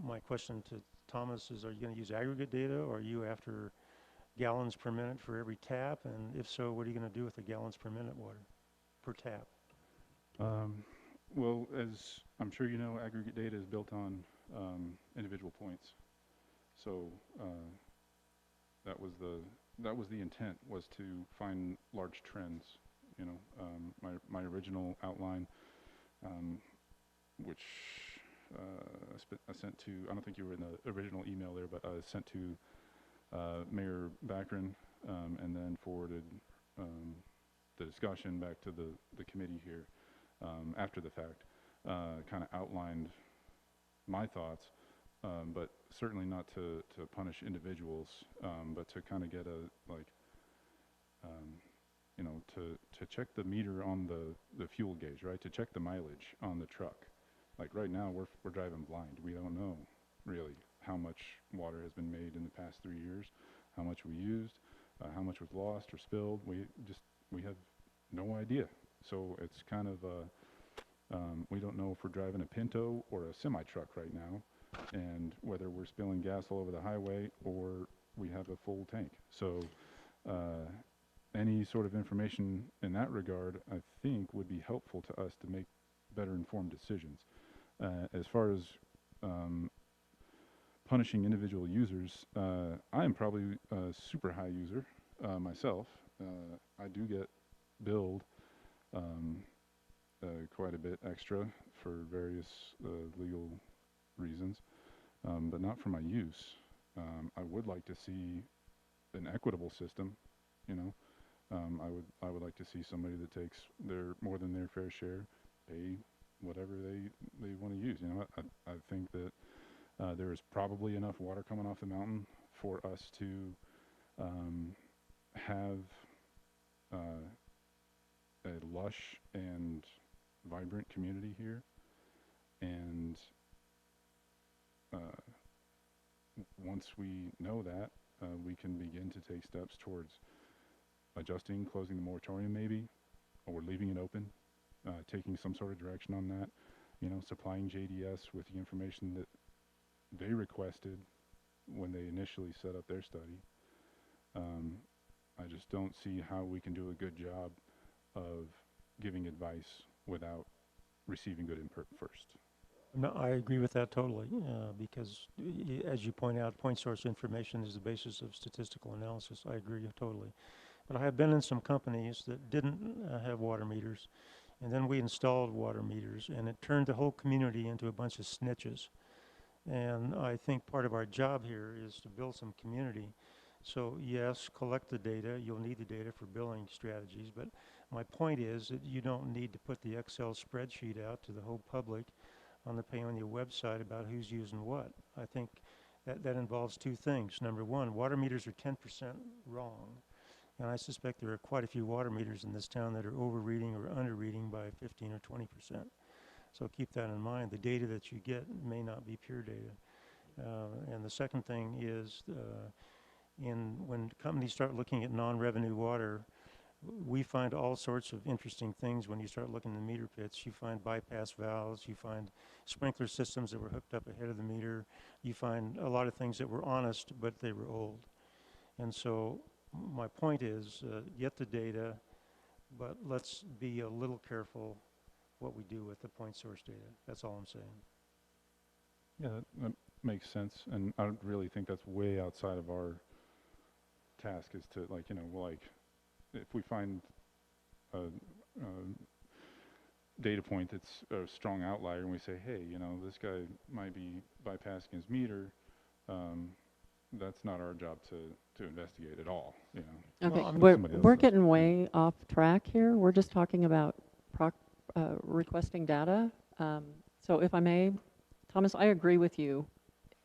my question to Thomas is, are you going to use aggregate data, or are you after gallons per minute for every tap? And if so, what are you going to do with the gallons per minute water per tap? Well, as I'm sure you know, aggregate data is built on individual points. So that was the that was the intent, was to find large trends. You know, my original outline, which I sent to, I don't think you were in the original email there, but I sent to Mayor Backren, and then forwarded the discussion back to the committee here after the fact, kind of outlined my thoughts, but certainly not to punish individuals, but to kind of get a, like, you know, to check the meter on the fuel gauge, right? To check the mileage on the truck. Like right now, we're driving blind. We don't know really how much water has been made in the past 3 years, how much we used, how much was lost or spilled. We have no idea. So it's kind of we don't know if we're driving a Pinto or a semi truck right now, and whether we're spilling gas all over the highway or we have a full tank. So any sort of information in that regard, I think, would be helpful to us to make better informed decisions. As far as punishing individual users, I am probably a super high user myself. I do get billed quite a bit extra for various legal reasons, but not for my use. I would like to see an equitable system, you know. I would like to see somebody that takes their more than their fair share, pay whatever they want to use. You know, I think that there is probably enough water coming off the mountain for us to have a lush and vibrant community here, and once we know that, we can begin to take steps towards adjusting, closing the moratorium maybe, or leaving it open, taking some sort of direction on that, you know, supplying JDS with the information that they requested when they initially set up their study. I just don't see how we can do a good job of giving advice without receiving good input first. No, I agree with that totally, because as you point out, point source information is the basis of statistical analysis. I agree totally. But I have been in some companies that didn't have water meters, and then we installed water meters, and it turned the whole community into a bunch of snitches. And I think part of our job here is to build some community. So yes, collect the data. You'll need the data for billing strategies, but my point is that you don't need to put the Excel spreadsheet out to the whole public on the Paonia website about who's using what. I think that involves two things. Number one, water meters are 10% wrong. And I suspect there are quite a few water meters in this town that are overreading or underreading by 15 or 20%. So keep that in mind. The data that you get may not be pure data. And the second thing is when companies start looking at non-revenue water, we find all sorts of interesting things when you start looking at the meter pits. You find bypass valves, you find sprinkler systems that were hooked up ahead of the meter, you find a lot of things that were honest, but they were old. And so my point is, get the data, but let's be a little careful what we do with the point source data. That's all I'm saying. Yeah, that makes sense, and I don't really think that's way outside of our task, is to, like, you know, like, if we find a data point that's a strong outlier and we say, hey, you know, this guy might be bypassing his meter, that's not our job to investigate at all, you know. Okay, Well, I mean, we're getting way off track here. We're just talking about requesting data. So if I may, Thomas, I agree with you.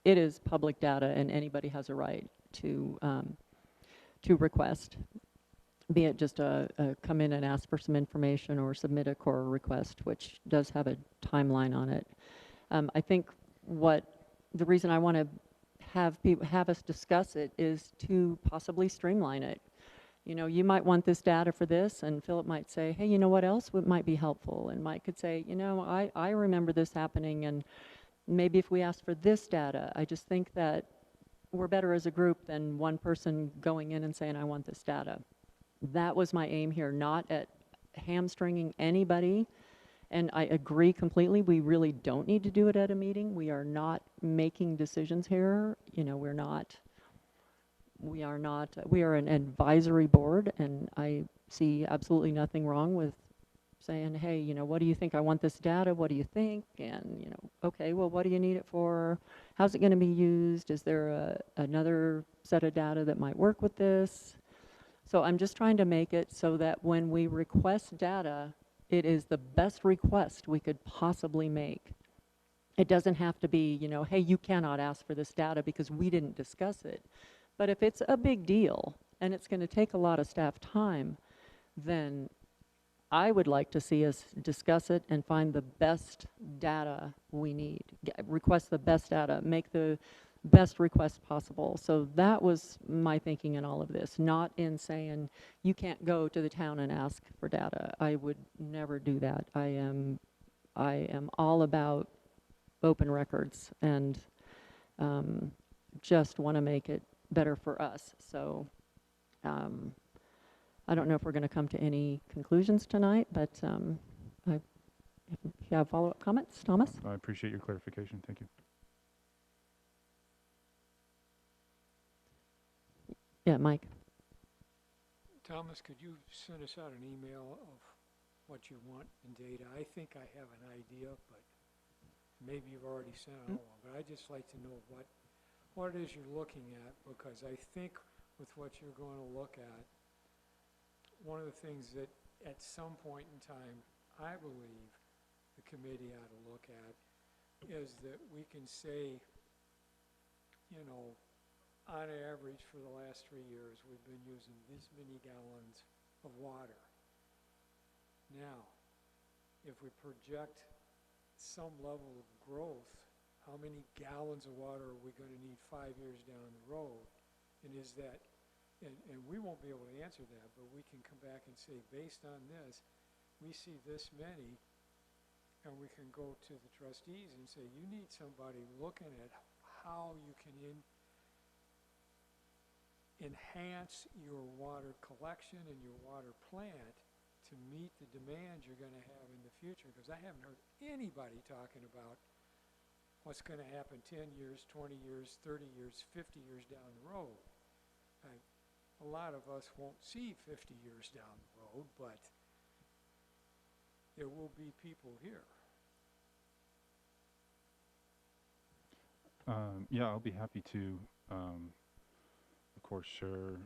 It is public data, and anybody has a right to request, be it just come in and ask for some information or submit a core request, which does have a timeline on it. I think the reason I want to have us discuss it is to possibly streamline it. You know, you might want this data for this, and Philip might say, hey, you know what else might be helpful? And Mike could say, you know, I remember this happening, and maybe if we ask for this data, I just think that we're better as a group than one person going in and saying, I want this data. That was my aim here, not at hamstringing anybody. And I agree completely, we really don't need to do it at a meeting. We are not making decisions here. You know, we're not We are not, we are an advisory board, and I see absolutely nothing wrong with saying, hey, you know, what do you think? I want this data. What do you think? And, you know, okay, well, what do you need it for? How's it going to be used? Is there another set of data that might work with this? So I'm just trying to make it so that when we request data, it is the best request we could possibly make. It doesn't have to be, you know, hey, you cannot ask for this data because we didn't discuss it. But if it's a big deal and it's going to take a lot of staff time, then I would like to see us discuss it and find the best data we need. Request the best data, make the best request possible. So that was my thinking in all of this, not in saying you can't go to the town and ask for data. I would never do that. I am all about open records and just want to make it better for us. So I don't know if we're going to come to any conclusions tonight, but if you have follow-up comments, Thomas? I appreciate your clarification. Thank you. Yeah, Mike. Thomas, could you send us out an email of what you want in data? I think I have an idea, but maybe you've already sent out one, but I'd just like to know what it is you're looking at, because I think with what you're going to look at, one of the things that at some point in time, I believe the committee ought to look at is that we can say, you know, on average for the last 3 years, we've been using this many gallons of water. Now, if we project some level of growth, how many gallons of water are we going to need 5 years down the road? And is that, and we won't be able to answer that, but we can come back and say, based on this, we see this many, and we can go to the trustees and say, you need somebody looking at how you can enhance your water collection and your water plant to meet the demand you're going to have in the future. Because I haven't heard anybody talking about what's going to happen 10 years, 20 years, 30 years, 50 years down the road. A lot of us won't see 50 years down the road, but there will be people here. Yeah, I'll be happy to, of course, share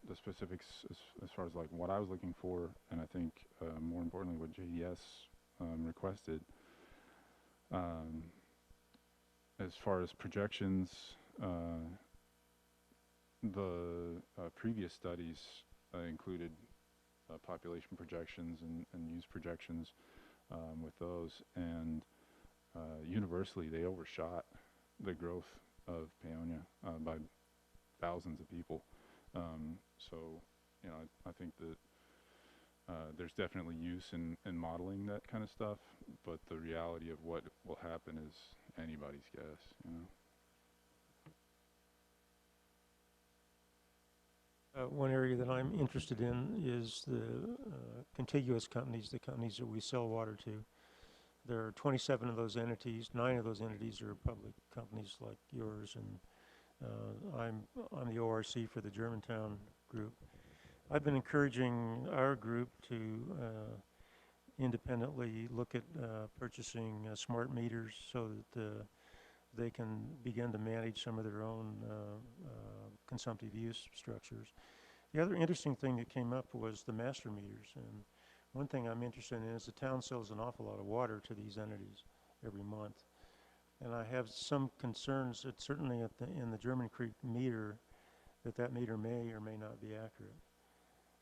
the specifics as far as like what I was looking for, and I think more importantly what JDS requested. As far as projections, the previous studies included population projections and use projections with those, and universally they overshot the growth of Paonia by thousands of people. So, you know, I think that there's definitely use in modeling that kind of stuff, but the reality of what will happen is anybody's guess, you know. One area that I'm interested in is the contiguous companies, the companies that we sell water to. There are 27 of those entities. 9 of those entities are public companies like yours, and I'm the ORC for the Germantown group. I've been encouraging our group to independently look at purchasing smart meters so that they can begin to manage some of their own consumptive use structures. The other interesting thing that came up was the master meters, and one thing I'm interested in is the town sells an awful lot of water to these entities every month, and I have some concerns that certainly in the German Creek meter that meter may or may not be accurate.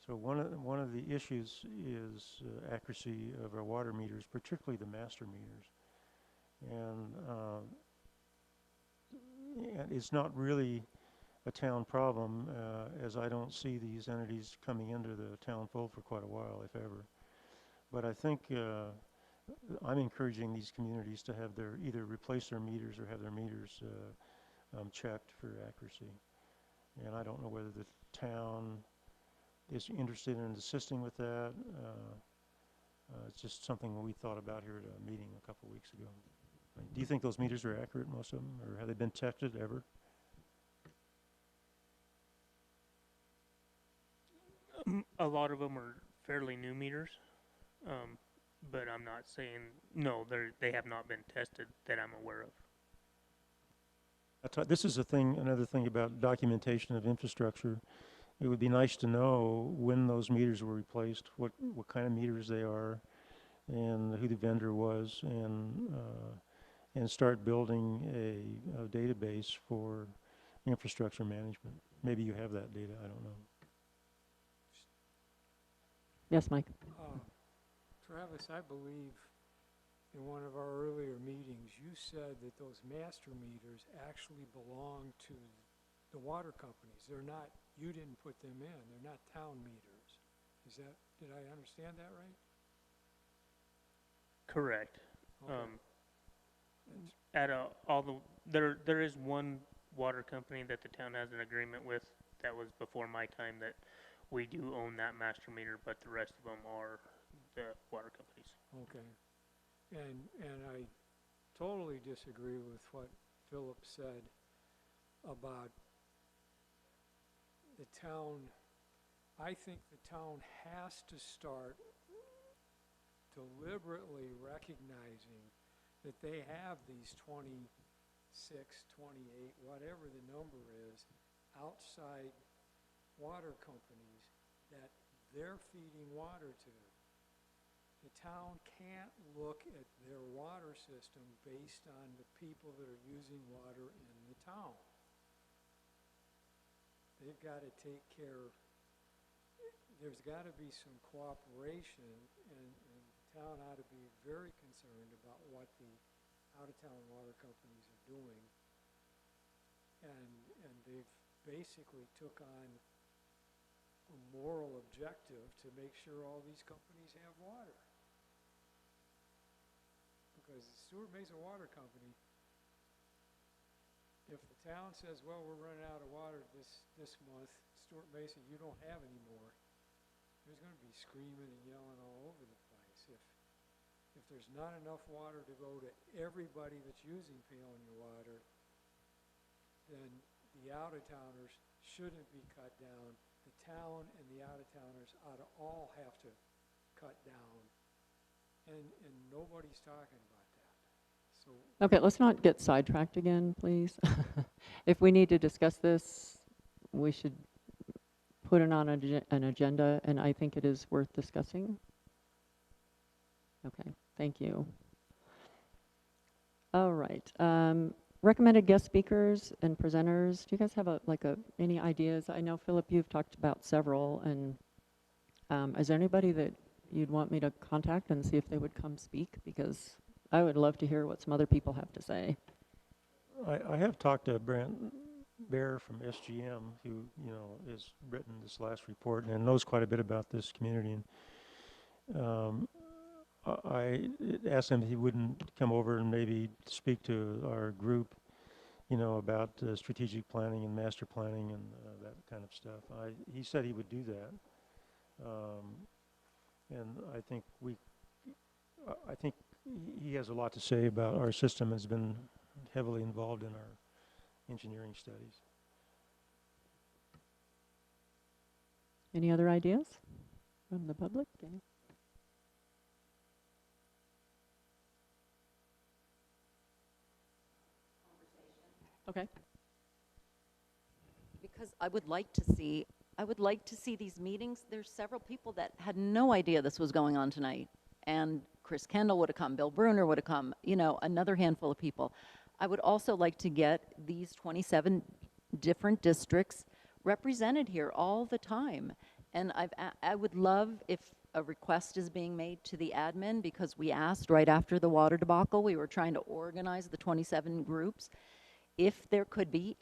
So one of the issues is accuracy of our water meters, particularly the master meters, and it's not really a town problem, as I don't see these entities coming into the town fold for quite a while, if ever. But I think I'm encouraging these communities to have either replace their meters or have their meters checked for accuracy. And I don't know whether the town is interested in assisting with that. It's just something we thought about here at a meeting a couple weeks ago. Do you think those meters are accurate, most of them, or have they been tested ever? A lot of them are fairly new meters, but I'm not saying, no, they have not been tested that I'm aware of. This is another thing about documentation of infrastructure. It would be nice to know when those meters were replaced, what kind of meters they are, and who the vendor was, and start building a database for infrastructure management. Maybe you have that data, I don't know. Yes, Mike? Travis, I believe in one of our earlier meetings, you said that those master meters actually belong to the water companies. They're not, you didn't put them in. They're not town meters. Did I understand that right? Correct. Okay. There is one water company that the town has an agreement with that was before my time that we do own that master meter, but the rest of them are the water companies. Okay. And I totally disagree with what Philip said about the town. I think the town has to start deliberately recognizing that they have these 26, 28, whatever the number is, outside water companies that they're feeding water to. The town can't look at their water system based on the people that are using water in the town. They've got to take care, there's got to be some cooperation, and the town ought to be very concerned about what the out-of-town water companies are doing. And they've basically took on a moral objective to make sure all these companies have water. Because the Stewart Mesa Water Company, if the town says, well, we're running out of water this month, Stewart Mesa, you don't have any more, there's going to be screaming and yelling all over the place. If there's not enough water to go to everybody that's using Paonia water, then the out-of-towners shouldn't be cut down. The town and the out-of-towners ought to all have to cut down. And nobody's talking about that. So Okay, let's not get sidetracked again, please. If we need to discuss this, we should put it on an agenda, and I think it is worth discussing. Okay, thank you. All right. Recommended guest speakers and presenters. Do you guys have any ideas? I know, Philip, you've talked about several, and is there anybody that you'd want me to contact and see if they would come speak? Because I would love to hear what some other people have to say. I have talked to Brent Bear from SGM, who has written this last report and knows quite a bit about this community. And I asked him if he wouldn't come over and maybe speak to our group, about strategic planning and master planning and that kind of stuff. He said he would do that, and I think he has a lot to say about our system. Has been heavily involved in our engineering studies. Any other ideas from the public? Any? Okay. Because I would like to see these meetings. There's several people that had no idea this was going on tonight. And Chris Kendall would have come, Bill Bruner would have come, another handful of people. I would also like to get these 27 different districts represented here all the time. And I would love if a request is being made to the admin, because we asked right after the water debacle, we were trying to organize the 27 groups. If there could be,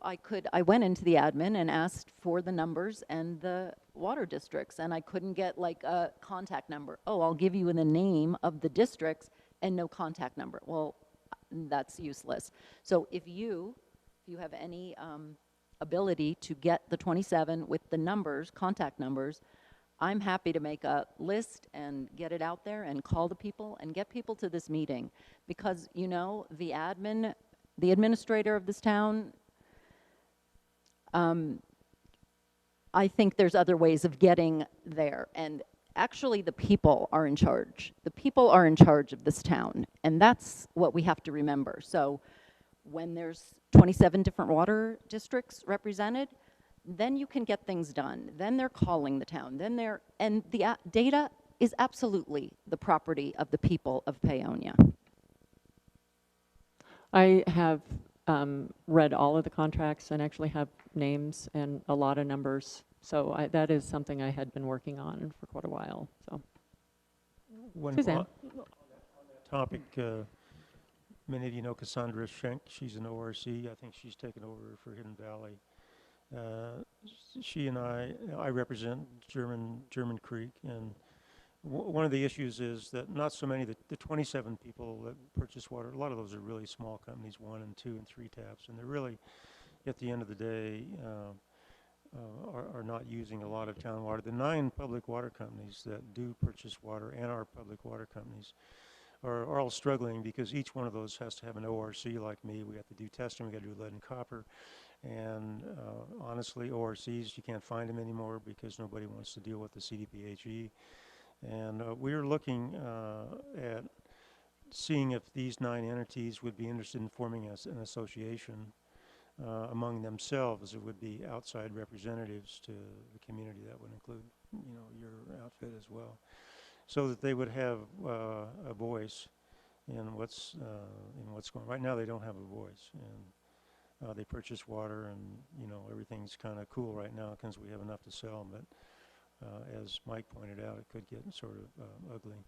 I went into the admin and asked for the numbers and the water districts, and I couldn't get like a contact number. Oh, I'll give you the name of the districts and no contact number. Well, that's useless. So if you have any ability to get the 27 with the numbers, contact numbers, I'm happy to make a list and get it out there and call the people and get people to this meeting. Because, the administrator of this town, I think there's other ways of getting there. And actually, the people are in charge. The people are in charge of this town. And that's what we have to remember. So when there's 27 different water districts represented, then you can get things done. Then they're calling the town. And the data is absolutely the property of the people of Paonia. I have read all of the contracts and actually have names and a lot of numbers. So that is something I had been working on for quite a while. So Suzanne. Topic, many of you know Cassandra Schenk. She's an ORC. I think she's taken over for Hidden Valley. She and I represent German Creek, and one of the issues is that not so many, the 27 people that purchase water, a lot of those are really small companies, 1 and 2 and 3 taps, and they're really, at the end of the day, are not using a lot of town water. The 9 public water companies that do purchase water and are public water companies are all struggling because each one of those has to have an ORC like me. We have to do testing, we got to do lead and copper. And honestly, ORCs, you can't find them anymore because nobody wants to deal with the CDPHE. And we're looking at seeing if these 9 entities would be interested in forming an association among themselves. It would be outside representatives to the community. That would include, you know, your outfit as well, so that they would have a voice in what's going on. Right now, they don't have a voice, and they purchase water, and you know everything's kind of cool right now because we have enough to sell. But as Mike pointed out, it could get sort of ugly.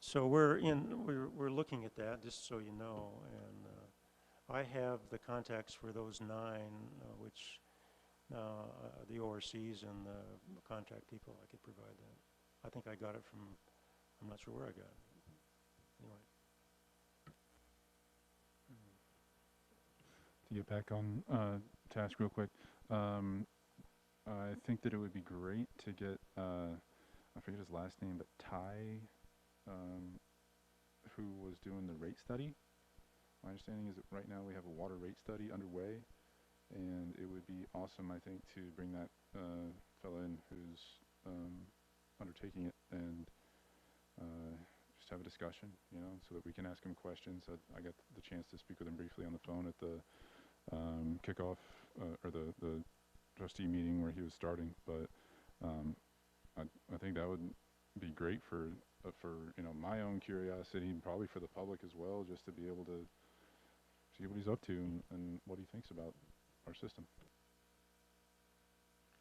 So we're looking at that, just so you know. And I have the contacts for those 9, which the ORCs and the contract people. I could provide that. I think I got it from. I'm not sure where I got it. Anyway. To get back on task real quick, I think that it would be great to get, I forget his last name, but Ty, who was doing the rate study. My understanding is that right now we have a water rate study underway, and it would be awesome, I think, to bring that fellow in who's undertaking it and just have a discussion, you know, so that we can ask him questions. I got the chance to speak with him briefly on the phone at the kickoff or the trustee meeting where he was starting, but I think that would be great for you know my own curiosity and probably for the public as well, just to be able to see what he's up to and what he thinks about our system.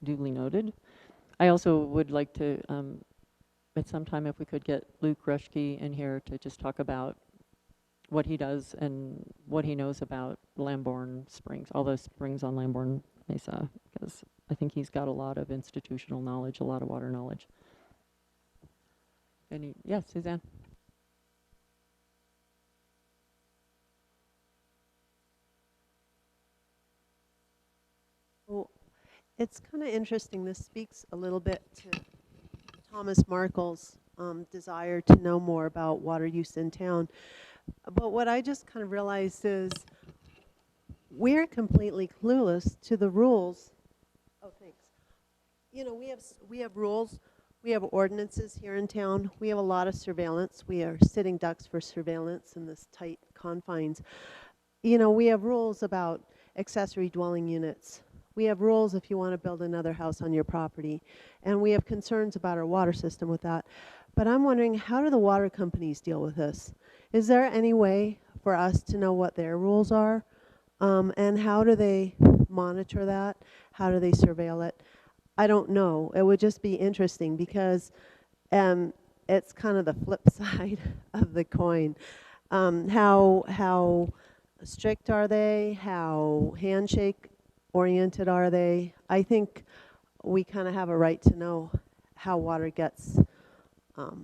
Duly noted. I also would like to, at some time, if we could get Luke Rushke in here to just talk about what he does and what he knows about Lamborn Springs, all those springs on Lamborn Mesa, because I think he's got a lot of institutional knowledge, a lot of water knowledge. Yes, Suzanne. Well, it's kind of interesting. This speaks a little bit to Thomas Markle's desire to know more about water use in town. But what I just kind of realized is we're completely clueless to the rules. Oh, thanks. You know, we have rules. We have ordinances here in town. We have a lot of surveillance. We are sitting ducks for surveillance in this tight confines. You know, we have rules about accessory dwelling units. We have rules if you want to build another house on your property. And we have concerns about our water system with that. But I'm wondering, how do the water companies deal with this? Is there any way for us to know what their rules are? And how do they monitor that? How do they surveil it? I don't know. It would just be interesting because it's kind of the flip side of the coin. How strict are they? How handshake oriented are they? I think we kind of have a right to know how water gets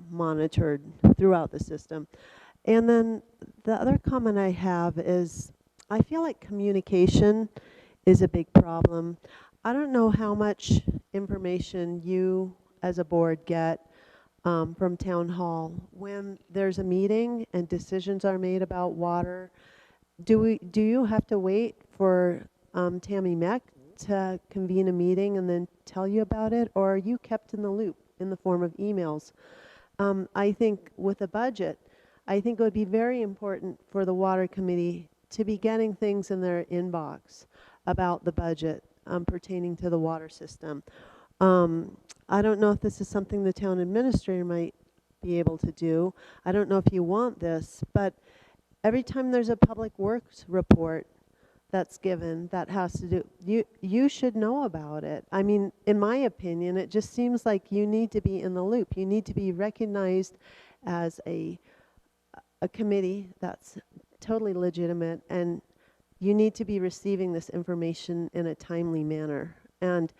monitored throughout the system. And then the other comment I have is I feel like communication is a big problem. I don't know how much information you as a board get from town hall when there's a meeting and decisions are made about water. Do you have to wait for Tammy Meck to convene a meeting and then tell you about it, or are you kept in the loop in the form of emails? I think with a budget, I think it would be very important for the water committee to be getting things in their inbox about the budget pertaining to the water system. I don't know if this is something the town administrator might be able to do. I don't know if you want this, but every time there's a public works report that's given that has to do, you should know about it. I mean, in my opinion, it just seems like you need to be in the loop. You need to be recognized as a committee that's totally legitimate, and you need to be receiving this information in a timely manner. And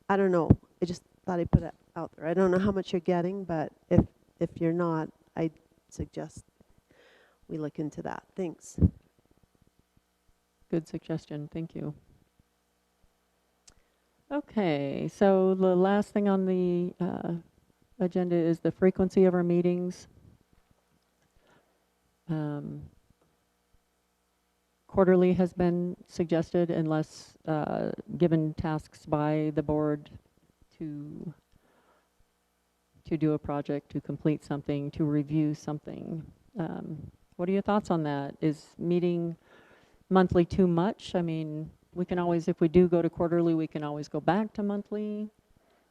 I don't know, I just thought I'd put it out there. I don't know how much you're getting, but if you're not, I suggest we look into that. Thanks. Good suggestion, thank you. Okay, so the last thing on the agenda is the frequency of our meetings. Quarterly has been suggested unless given tasks by the board to do a project, to complete something, to review something. What are your thoughts on that? Is meeting monthly too much? I mean, we can always, if we do go to quarterly, we can always go back to monthly.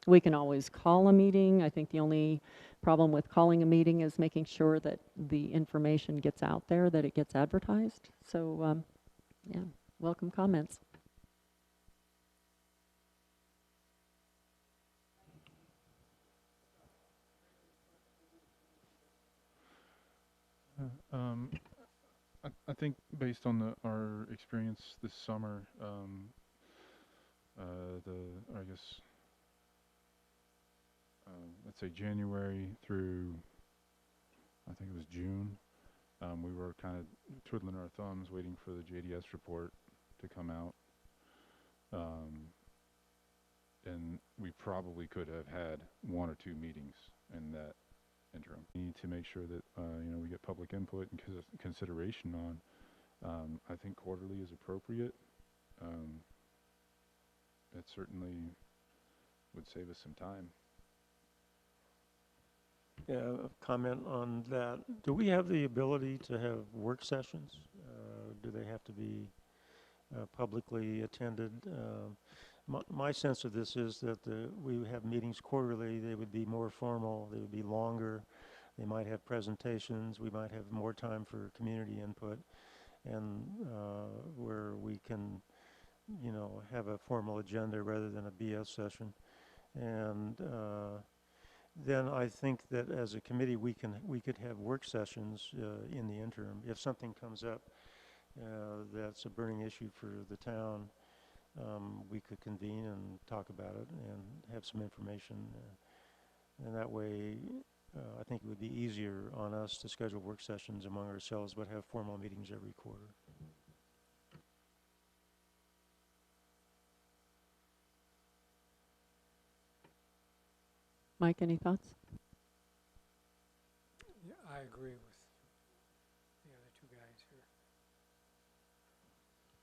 We can always call a meeting. I think the only problem with calling a meeting is making sure that the information gets out there, that it gets advertised. So, yeah, welcome comments. I think based on our experience this summer, I guess, let's say January through, I think it was June, we were kind of twiddling our thumbs waiting for the JDS report to come out. And we probably could have had 1 or 2 meetings in that interim. We need to make sure that we get public input and consideration on. I think quarterly is appropriate. It certainly would save us some time. Yeah, a comment on that. Do we have the ability to have work sessions? Do they have to be publicly attended? My sense of this is that we would have meetings quarterly. They would be more formal. They would be longer. They might have presentations. We might have more time for community input, and where we can, have a formal agenda rather than a BS session. And then I think that as a committee, we could have work sessions in the interim. If something comes up that's a burning issue for the town, we could convene and talk about it and have some information. And that way, I think it would be easier on us to schedule work sessions among ourselves, but have formal meetings every quarter. Mike, any thoughts? Yeah, I agree with the other 2 guys here.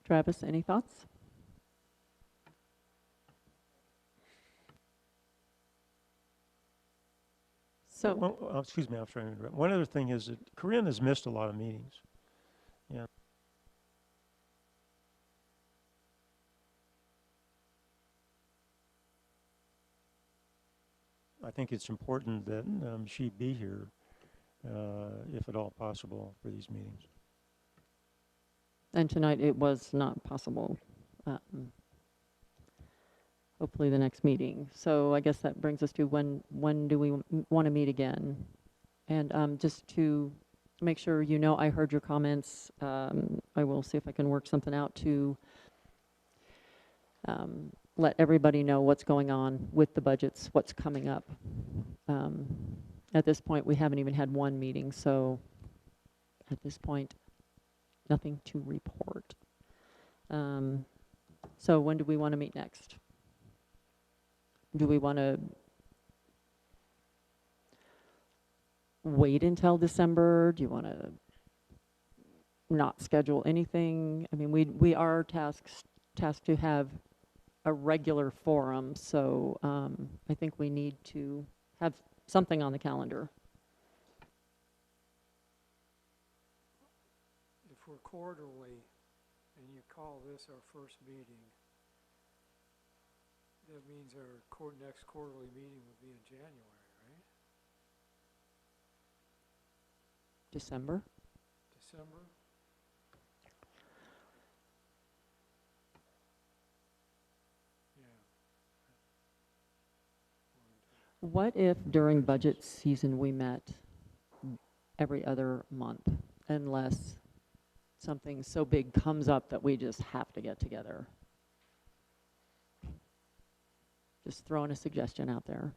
Travis, any thoughts? So, Well, excuse me, I'm trying to interrupt. One other thing is that Corinne has missed a lot of meetings. Yeah. I think it's important that she be here, if at all possible, for these meetings. and tonight it was not possible. Hopefully the next meeting. So I guess that brings us to when do we want to meet again? And just to make sure I heard your comments. I will see if I can work something out to let everybody know what's going on with the budgets, what's coming up. At this point, we haven't even had 1 meeting, so at this point, nothing to report. So when do we want to meet next? Do we want to wait until December? Do you want to not schedule anything? I mean, we are tasked to have a regular forum, so I think we need to have something on the calendar. If we're quarterly and you call this our first meeting, that means our next quarterly meeting would be in January, right? December? December? Yeah. What if during budget season we met every other month, unless something so big comes up that we just have to get together? Just throwing a suggestion out there.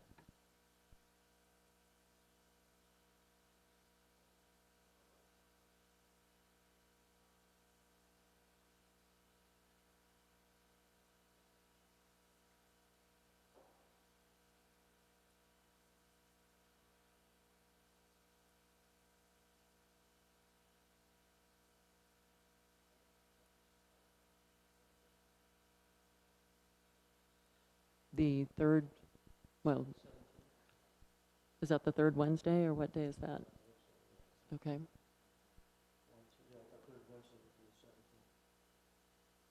The third, well, is that the third Wednesday, or what day is that? Okay.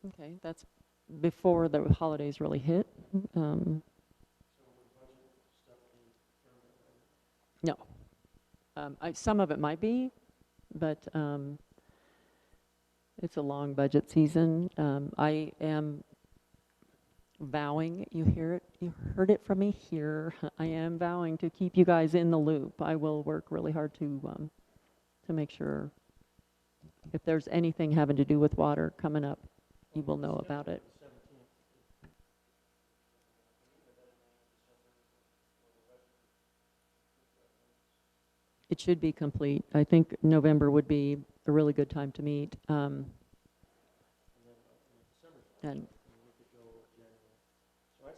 Okay, that's before the holidays really hit. No. Some of it might be, but it's a long budget season. I am vowing, you heard it from me here. I am vowing to keep you guys in the loop. I will work really hard to make sure if there's anything having to do with water coming up, you will know about it. It should be complete. I think November would be a really good time to meet. And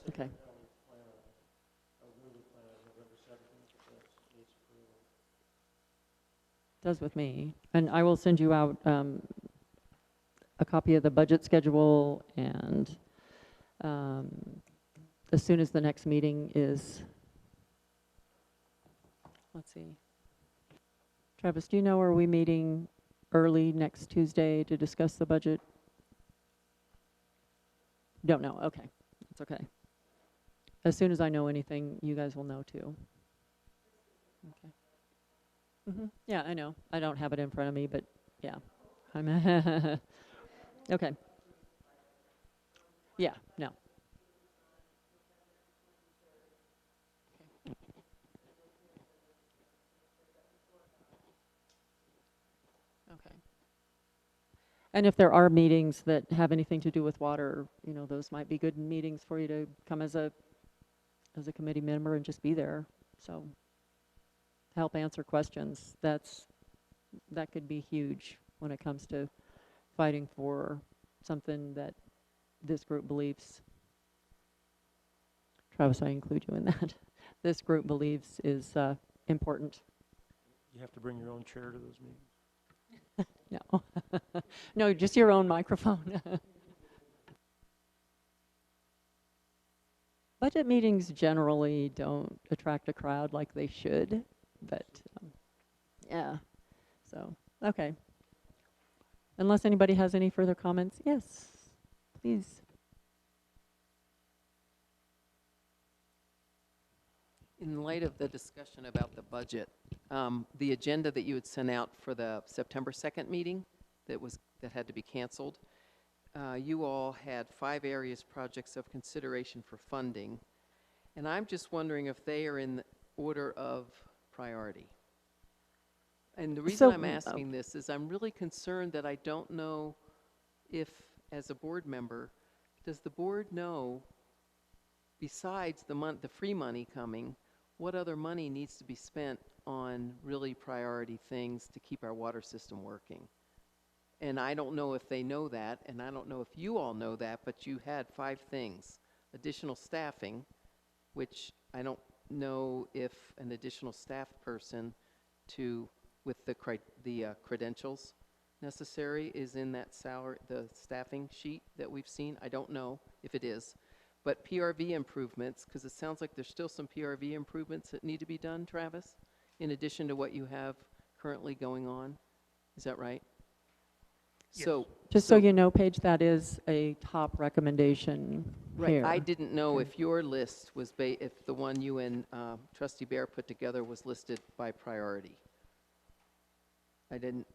okay. Does with me. And I will send you out a copy of the budget schedule, and as soon as the next meeting is, let's see. Travis, do you know, are we meeting early next Tuesday to discuss the budget? Don't know. Okay. It's okay. As soon as I know anything, you guys will know too. Okay. Yeah, I know. I don't have it in front of me, but yeah. I'm okay. Yeah, no. Okay. And if there are meetings that have anything to do with water, you know, those might be good meetings for you to come as a committee member and just be there. So help answer questions. That could be huge when it comes to fighting for something that this group believes. Travis, I include you in that. This group believes is important. You have to bring your own chair to those meetings. No, no, just your own microphone. Budget meetings generally don't attract a crowd like they should, but yeah, so, okay. Unless anybody has any further comments, yes, please. In light of the discussion about the budget, the agenda that you had sent out for the September 2nd meeting that had to be canceled, you all had 5 areas projects of consideration for funding, and I'm just wondering if they are in the order of priority. And the reason I'm asking this is I'm really concerned that I don't know if, as a board member, does the board know, besides the free money coming, what other money needs to be spent on really priority things to keep our water system working? And I don't know if they know that, and I don't know if you all know that, but you had 5 things. Additional staffing, which I don't know if an additional staff person with the credentials necessary is in that salary, the staffing sheet that we've seen. I don't know if it is. But PRV improvements, because it sounds like there's still some PRV improvements that need to be done, Travis, in addition to what you have currently going on. Is that right? Yes. Just so you know, Paige, that is a top recommendation Right, here. I didn't know Okay. if your list was, if the one you and Trustee Bear put together was listed by priority. I didn't,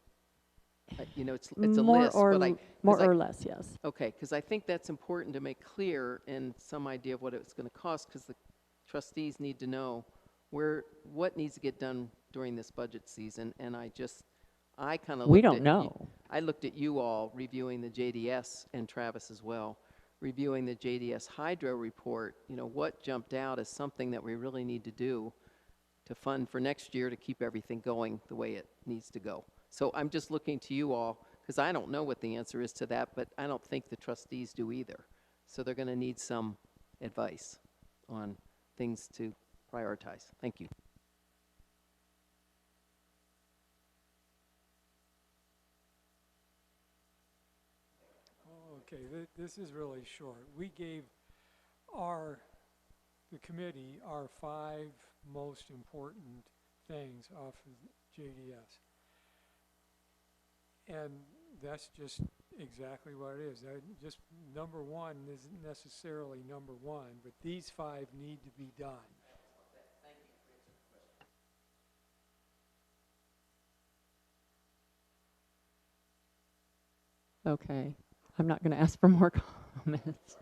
you know, it's a More list, or but l- More 'cause I- or less, yes. okay, because I think that's important to make clear and some idea of what it's going to cost, because the trustees need to know what needs to get done during this budget season, and I kind of We looked don't at know. I looked at you all reviewing the JDS, and Travis as well, reviewing the JDS hydro report. You know, what jumped out as something that we really need to do to fund for next year to keep everything going the way it needs to go. So I'm just looking to you all, because I don't know what the answer is to that, but I don't think the trustees do either. So they're going to need some advice on things to prioritize. Thank you. Okay, this is really short. We gave the committee, our 5 most important things off of JDS. And that's just exactly what it is. Just number 1 isn't necessarily number 1, but these 5 need to be done. Okay. I'm not going to ask for more comments.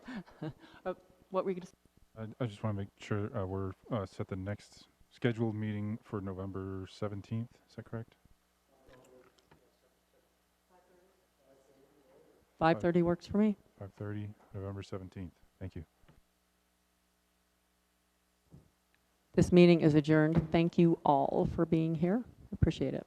What were you going to say? I just want to make sure we're set the next scheduled meeting for November 17th. Is that correct? 5:30 works for me. 5:30, November 17th. Thank you. This meeting is adjourned. Thank you all for being here. Appreciate it.